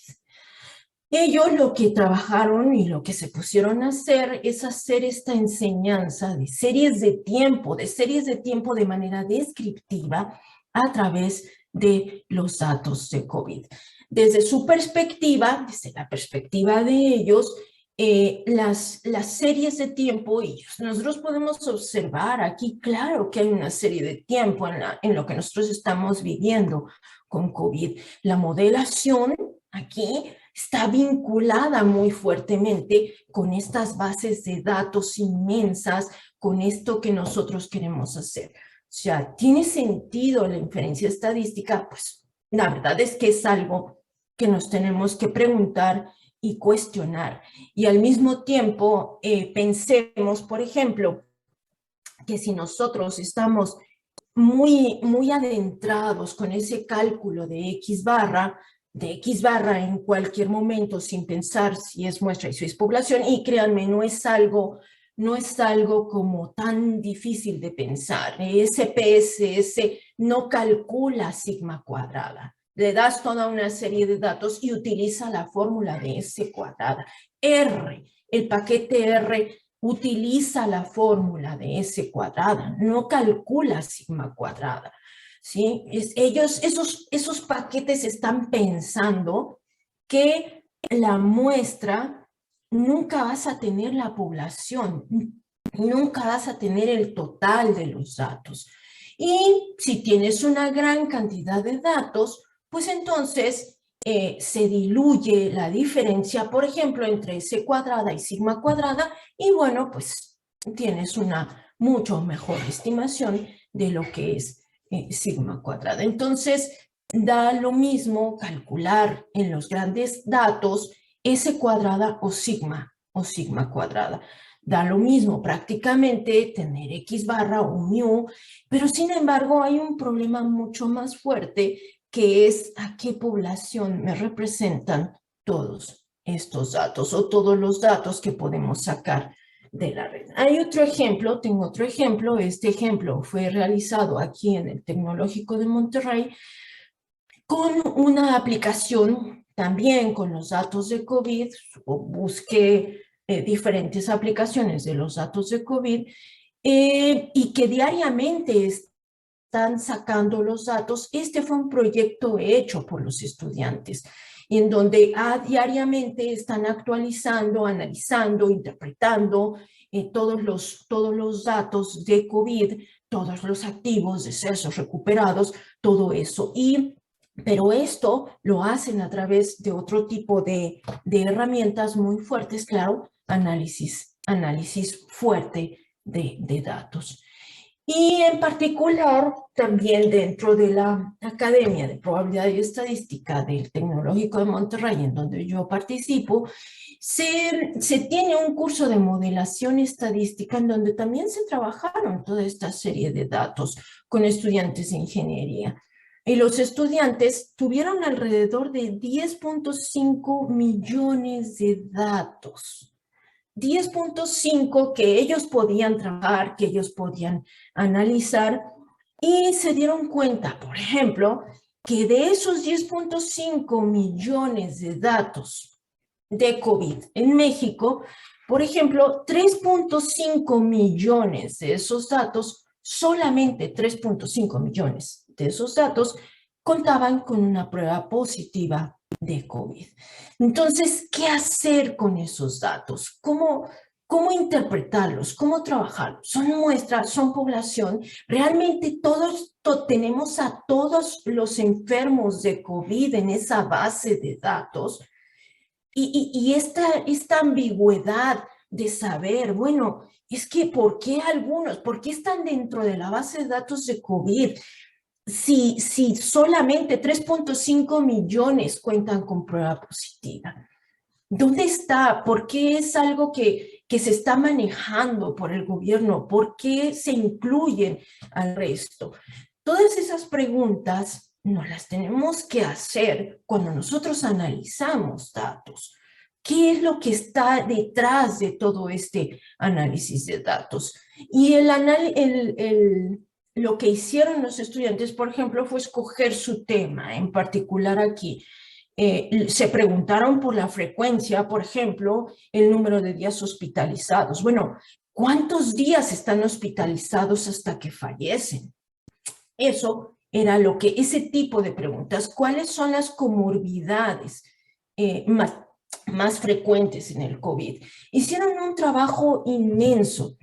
Ellos lo que trabajaron y lo que se pusieron a hacer es hacer esta enseñanza de series de tiempo de manera descriptiva a través de los datos de COVID. Desde su perspectiva, desde la perspectiva de ellos, las series de tiempo, y nosotros podemos observar aquí, claro que hay una serie de tiempo en lo que nosotros estamos viviendo con COVID. La modelación aquí está vinculada muy fuertemente con estas bases de datos inmensas, con esto que nosotros queremos hacer. O sea, ¿tiene sentido la inferencia estadística? Pues la verdad es que es algo que nos tenemos que preguntar y cuestionar. Y al mismo tiempo, pensemos, por ejemplo, que si nosotros estamos muy adentrados con ese cálculo de X barra en cualquier momento sin pensar si es muestra y si es población, y créanme, no es algo como tan difícil de pensar. SPSS no calcula sigma cuadrada. Le das toda una serie de datos y utiliza la fórmula de S cuadrada. El paquete R utiliza la fórmula de S cuadrada, no calcula sigma cuadrada. ¿Sí? Esos paquetes están pensando que la muestra nunca vas a tener la población, nunca vas a tener el total de los datos. Y si tienes una gran cantidad de datos, pues entonces se diluye la diferencia, por ejemplo, entre S cuadrada y sigma cuadrada, y bueno, pues tienes una mucho mejor estimación de lo que es sigma cuadrada. Entonces, da lo mismo calcular en los grandes datos S cuadrada o sigma cuadrada. Da lo mismo prácticamente tener X barra o mu, pero sin embargo hay un problema mucho más fuerte, que es a qué población me representan todos estos datos o todos los datos que podemos sacar de la red. Hay otro ejemplo, tengo otro ejemplo. Este ejemplo fue realizado aquí en el Tecnológico de Monterrey con una aplicación también con los datos de COVID. Busqué diferentes aplicaciones de los datos de COVID y que diariamente están sacando los datos. Este fue un proyecto hecho por los estudiantes, en donde diariamente están actualizando, analizando, interpretando todos los datos de COVID, todos los activos, decesos, recuperados, todo eso. Pero esto lo hacen a través de otro tipo de herramientas muy fuertes, claro, análisis fuerte de datos. Y en particular, también dentro de la Academia de Probabilidad y Estadística del Tecnológico de Monterrey, en donde yo participo, se tiene un curso de modelación estadística en donde también se trabajaron toda esta serie de datos con estudiantes de ingeniería. Y los estudiantes tuvieron alrededor de 10.5 millones de datos. 10.5 que ellos podían trabajar, que ellos podían analizar, y se dieron cuenta, por ejemplo, que de esos 10.5 millones de datos de COVID en México, por ejemplo, 3.5 millones de esos datos, solamente 3.5 millones de esos datos, contaban con una prueba positiva de COVID. Entonces, ¿qué hacer con esos datos? ¿Cómo interpretarlos? ¿Cómo trabajarlos? ¿Son muestras? ¿Son población? ¿Realmente todos tenemos a todos los enfermos de COVID en esa base de datos? Y esta ambigüedad de saber, bueno, es que ¿por qué algunos? ¿Por qué están dentro de la base de datos de COVID? Si solamente 3.5 millones cuentan con prueba positiva. ¿Dónde está? ¿Por qué es algo que se está manejando por el gobierno? ¿Por qué se incluyen al resto? Todas esas preguntas nos las tenemos que hacer cuando nosotros analizamos datos. ¿Qué es lo que está detrás de todo este análisis de datos? Y lo que hicieron los estudiantes, por ejemplo, fue escoger su tema, en particular aquí. Se preguntaron por la frecuencia, por ejemplo, el número de días hospitalizados. Bueno, ¿cuántos días están hospitalizados hasta que fallecen? Eso era ese tipo de preguntas. ¿Cuáles son las comorbidades más frecuentes en el COVID? Hicieron un trabajo inmenso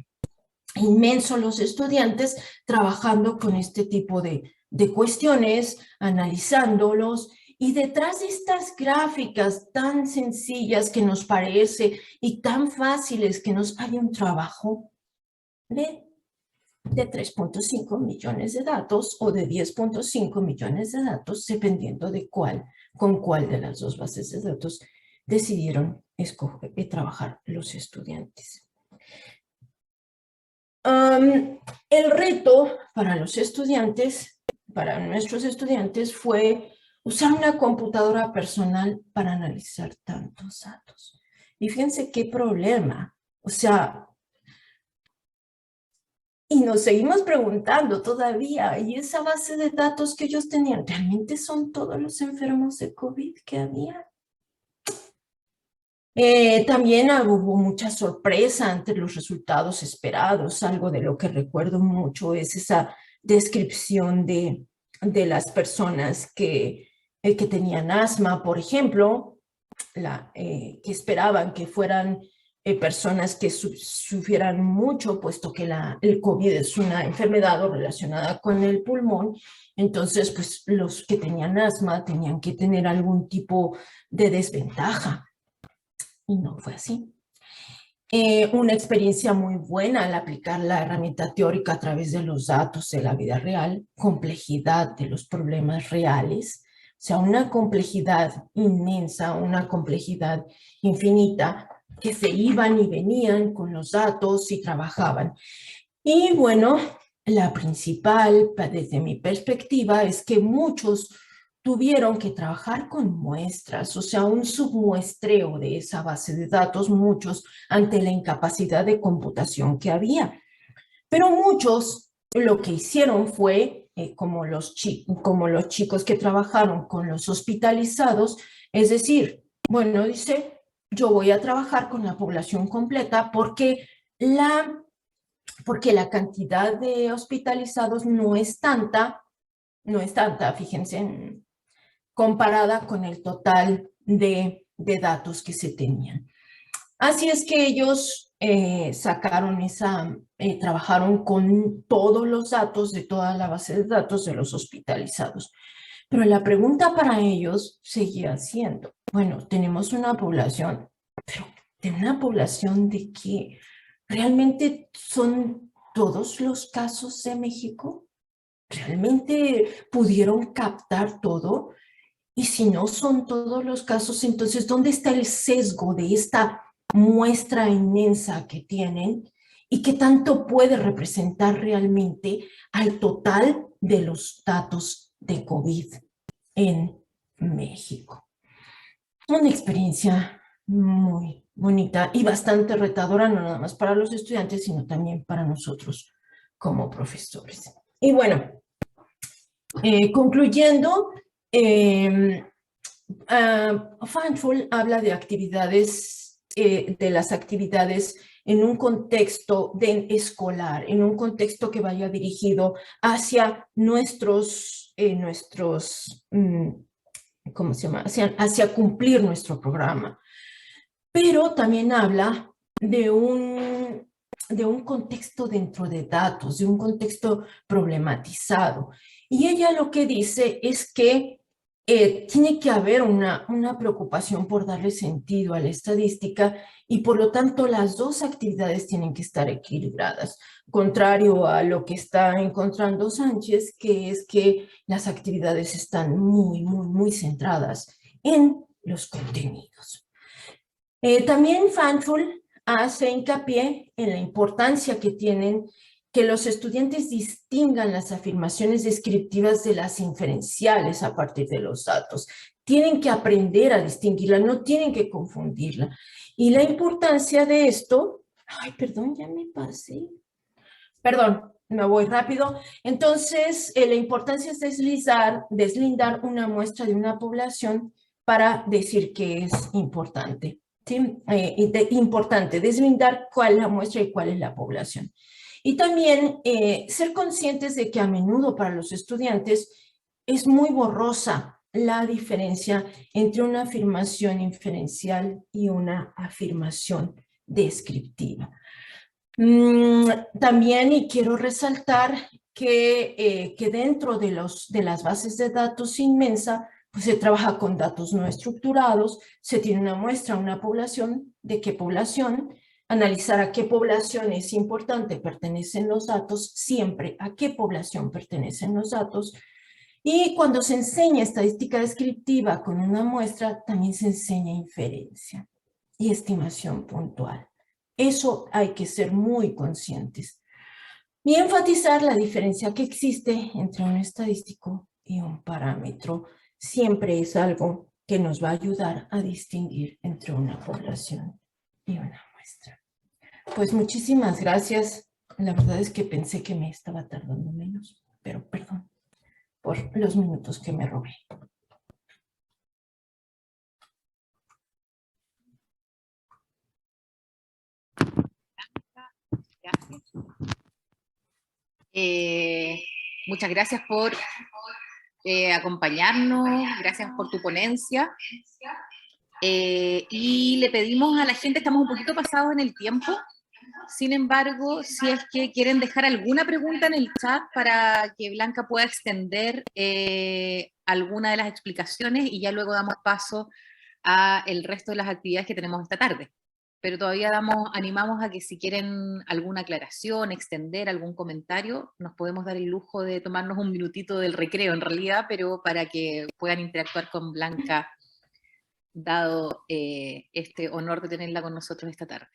los estudiantes trabajando con este tipo de cuestiones, analizándolos, y detrás de estas gráficas tan sencillas que nos parece y tan fáciles que nos hay un trabajo de 3.5 millones de datos o de 10.5 millones de datos, dependiendo de con cuál de las dos bases de datos decidieron trabajar los estudiantes. El reto para los estudiantes, para nuestros estudiantes, fue usar una computadora personal para analizar tantos datos. Y fíjense qué problema. O sea, y nos seguimos preguntando todavía, ¿y esa base de datos que ellos tenían, realmente son todos los enfermos de COVID que había? También hubo mucha sorpresa ante los resultados esperados. Algo de lo que recuerdo mucho es esa descripción de las personas que tenían asma, por ejemplo, que esperaban que fueran personas que sufrieran mucho, puesto que el COVID es una enfermedad relacionada con el pulmón. Entonces, pues los que tenían asma tenían que tener algún tipo de desventaja. Y no fue así. Una experiencia muy buena al aplicar la herramienta teórica a través de los datos de la vida real, complejidad de los problemas reales, o sea, una complejidad inmensa, una complejidad infinita, que se iban y venían con los datos y trabajaban. Y bueno, la principal, desde mi perspectiva, es que muchos tuvieron que trabajar con muestras, o sea, un submuestreo de esa base de datos, muchos ante la incapacidad de computación que había. Pero muchos lo que hicieron fue, como los chicos que trabajaron con los hospitalizados, es decir, bueno, dice, yo voy a trabajar con la población completa porque la cantidad de hospitalizados no es tanta, fíjense, comparada con el total de datos que se tenían. Así es que ellos trabajaron con todos los datos de toda la base de datos de los hospitalizados. Pero la pregunta para ellos seguía siendo, bueno, tenemos una población, pero ¿de una población de qué? ¿Realmente son todos los casos de México? ¿Realmente pudieron captar todo? Y si no son todos los casos, entonces, ¿dónde está el sesgo de esta muestra inmensa que tienen y qué tanto puede representar realmente al total de los datos de COVID en México? Una experiencia muy bonita y bastante retadora, no nada más para los estudiantes, sino también para nosotros como profesores. Y bueno, concluyendo, Findful habla de las actividades en un contexto escolar, en un contexto que vaya dirigido hacia ¿cómo se llama? Hacia cumplir nuestro programa. Pero también habla de un contexto dentro de datos, de un contexto problematizado. Y ella lo que dice es que tiene que haber una preocupación por darle sentido a la estadística y por lo tanto las dos actividades tienen que estar equilibradas, contrario a lo que está encontrando Sánchez, que es que las actividades están muy, muy, muy centradas en los contenidos. También Fanful hace hincapié en la importancia que tienen que los estudiantes distingan las afirmaciones descriptivas de las inferenciales a partir de los datos. Tienen que aprender a distinguirla, no tienen que confundirla. Y la importancia de esto, ay, perdón, ya me pasé. Perdón, me voy rápido. Entonces, la importancia es deslindar una muestra de una población para decir que es importante. ¿Sí? Importante, deslindar cuál es la muestra y cuál es la población. Y también ser conscientes de que a menudo para los estudiantes es muy borrosa la diferencia entre una afirmación inferencial y una afirmación descriptiva. También, y quiero resaltar que dentro de las bases de datos inmensa, pues se trabaja con datos no estructurados, se tiene una muestra, una población, de qué población, analizar a qué población es importante, pertenecen los datos, siempre a qué población pertenecen los datos, y cuando se enseña estadística descriptiva con una muestra, también se enseña inferencia y estimación puntual. Eso hay que ser muy conscientes. Y enfatizar la diferencia que existe entre un estadístico y un parámetro. Siempre es algo que nos va a ayudar a distinguir entre una población y una muestra. Pues muchísimas gracias. La verdad es que pensé que me estaba tardando menos, pero perdón por los minutos que me robé. Gracias. Muchas gracias por acompañarnos, gracias por tu ponencia. Y le pedimos a la gente, estamos un poquito pasados en el tiempo, sin embargo, si es que quieren dejar alguna pregunta en el chat para que Blanca pueda extender alguna de las explicaciones y ya luego damos paso a el resto de las actividades que tenemos esta tarde. Pero todavía animamos a que si quieren alguna aclaración, extender algún comentario, nos podemos dar el lujo de tomarnos un minutito del recreo en realidad, pero para que puedan interactuar con Blanca, dado este honor de tenerla con nosotros esta tarde.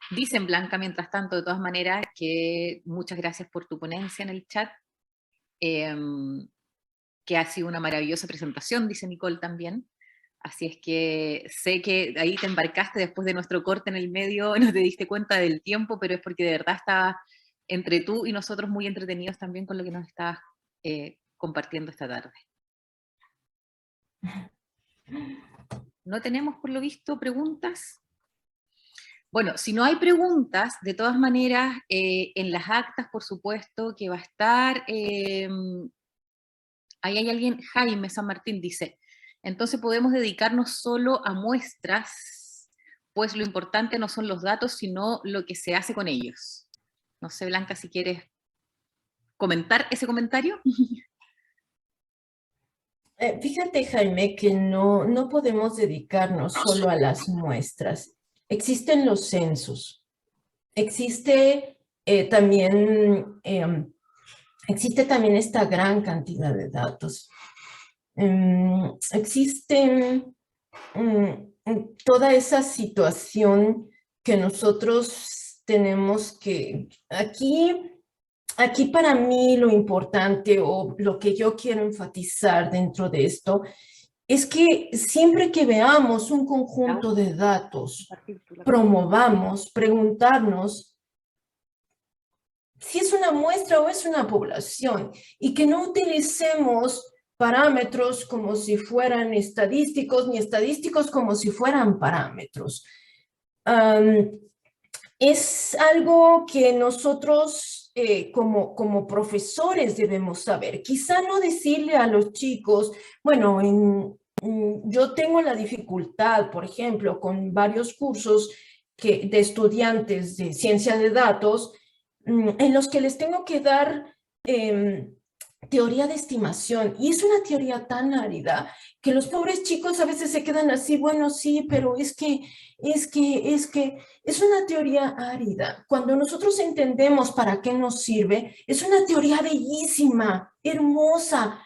Dicen, Blanca, mientras tanto, de todas maneras, que muchas gracias por tu ponencia en el chat, que ha sido una maravillosa presentación, dice Nicole también. Así es que sé que ahí te embarcaste después de nuestro corte en el medio, no te diste cuenta del tiempo, pero es porque de verdad estabas entre tú y nosotros muy entretenidos también con lo que nos estabas compartiendo esta tarde. ¿No tenemos, por lo visto, preguntas? Bueno, si no hay preguntas, de todas maneras, en las actas, por supuesto, que va a estar, ahí hay alguien, Jaime San Martín dice, entonces podemos dedicarnos solo a muestras, pues lo importante no son los datos, sino lo que se hace con ellos. No sé, Blanca, si quieres comentar ese comentario. Fíjate, Jaime, que no podemos dedicarnos solo a las muestras. Existen los censos. Existe también esta gran cantidad de datos. Existe toda esa situación que nosotros tenemos que... Aquí para mí lo importante o lo que yo quiero enfatizar dentro de esto es que siempre que veamos un conjunto de datos, promovamos, preguntarnos si es una muestra o es una población y que no utilicemos parámetros como si fueran estadísticos ni estadísticos como si fueran parámetros. Es algo que nosotros como profesores debemos saber. Quizá no decirle a los chicos, bueno, yo tengo la dificultad, por ejemplo, con varios cursos de estudiantes de ciencia de datos, en los que les tengo que dar teoría de estimación, y es una teoría tan árida que los pobres chicos a veces se quedan así, bueno, sí, pero es una teoría árida. Cuando nosotros entendemos para qué nos sirve, es una teoría bellísima, hermosa,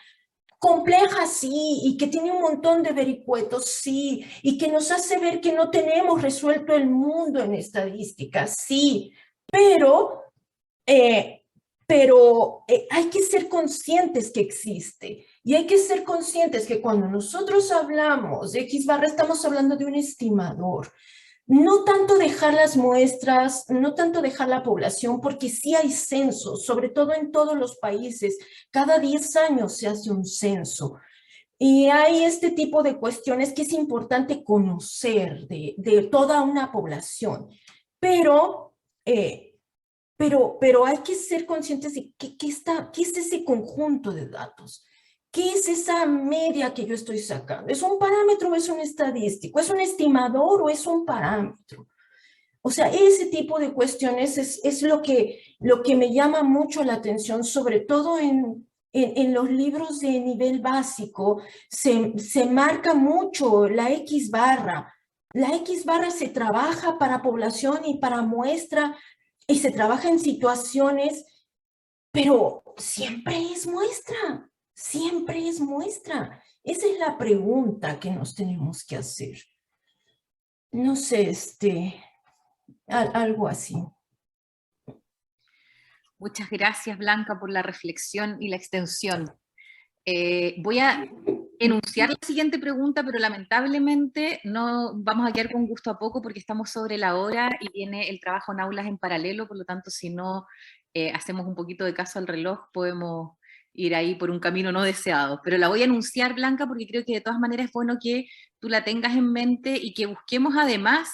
compleja, sí, y que tiene un montón de vericuetos, sí, y que nos hace ver que no tenemos resuelto el mundo en estadística, sí, pero, eh, hay que ser conscientes que existe, y hay que ser conscientes que cuando nosotros hablamos de X barra, estamos hablando de un estimador. No tanto dejar las muestras, no tanto dejar la población, porque sí hay censos, sobre todo en todos los países. Cada 10 años se hace un censo. Y hay este tipo de cuestiones que es importante conocer de toda una población. Pero, eh, pero hay que ser conscientes de qué es ese conjunto de datos. ¿Qué es esa media que yo estoy sacando? ¿Es un parámetro o es un estadístico? ¿Es un estimador o es un parámetro? O sea, ese tipo de cuestiones es lo que me llama mucho la atención, sobre todo en los libros de nivel básico, se marca mucho la X barra. La X barra se trabaja para población y para muestra y se trabaja en situaciones, pero siempre es muestra, siempre es muestra. Esa es la pregunta que nos tenemos que hacer. No sé, algo así. Muchas gracias, Blanca, por la reflexión y la extensión. Voy a enunciar la siguiente pregunta, pero lamentablemente no vamos a quedar con gusto a poco porque estamos sobre la hora y viene el trabajo en aulas en paralelo, por lo tanto, si no hacemos un poquito de caso al reloj, podemos ir ahí por un camino no deseado. Pero la voy a enunciar, Blanca, porque creo que de todas maneras es bueno que tú la tengas en mente y que busquemos además.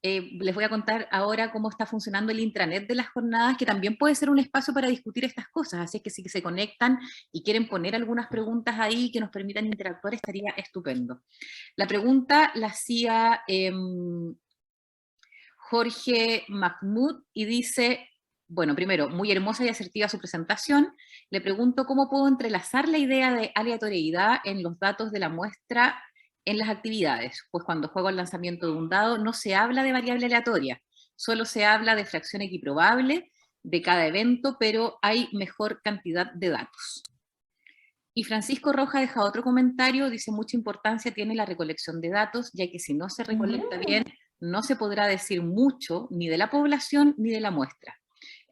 Les voy a contar ahora cómo está funcionando el intranet de las jornadas, que también puede ser un espacio para discutir estas cosas, así es que si se conectan y quieren poner algunas preguntas ahí que nos permitan interactuar, estaría estupendo. La pregunta la hacía Jorge Mahmoud y dice, bueno, primero, muy hermosa y asertiva su presentación. Le pregunto cómo puedo entrelazar la idea de aleatoriedad en los datos de la muestra en las actividades, pues cuando juego al lanzamiento de un dado no se habla de variable aleatoria, solo se habla de fracción equiprobable de cada evento, pero hay mejor cantidad de datos. Y Francisco Roja deja otro comentario, dice mucha importancia tiene la recolección de datos, ya que si no se recolecta bien, no se podrá decir mucho ni de la población ni de la muestra.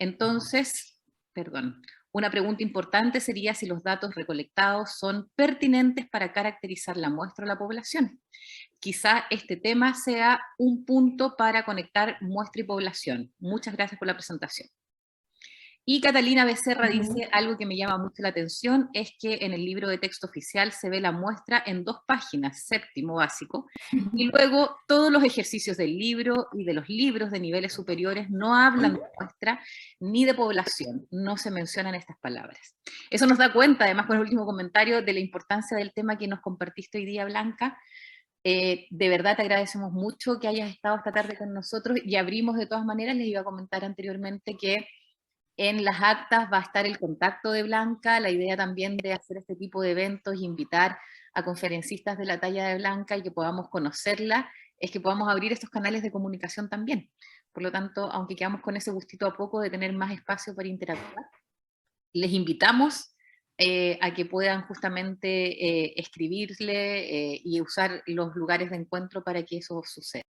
Entonces, perdón, una pregunta importante sería si los datos recolectados son pertinentes para caracterizar la muestra o la población. Quizá este tema sea un punto para conectar muestra y población. Muchas gracias por la presentación. Y Catalina Becerra dice algo que me llama mucho la atención, es que en el libro de texto oficial se ve la muestra en 2 páginas, séptimo básico, y luego todos los ejercicios del libro y de los libros de niveles superiores no hablan de muestra ni de población, no se mencionan estas palabras. Eso nos da cuenta, además con el último comentario, de la importancia del tema que nos compartiste hoy día, Blanca. De verdad te agradecemos mucho que hayas estado esta tarde con nosotros y abrimos de todas maneras, les iba a comentar anteriormente que en las actas va a estar el contacto de Blanca, la idea también de hacer este tipo de eventos, invitar a conferencistas de la talla de Blanca y que podamos conocerla, es que podamos abrir estos canales de comunicación también. Por lo tanto, aunque quedamos con ese gustito a poco de tener más espacio para interactuar, les invitamos a que puedan justamente escribirle y usar los lugares de encuentro para que eso suceda.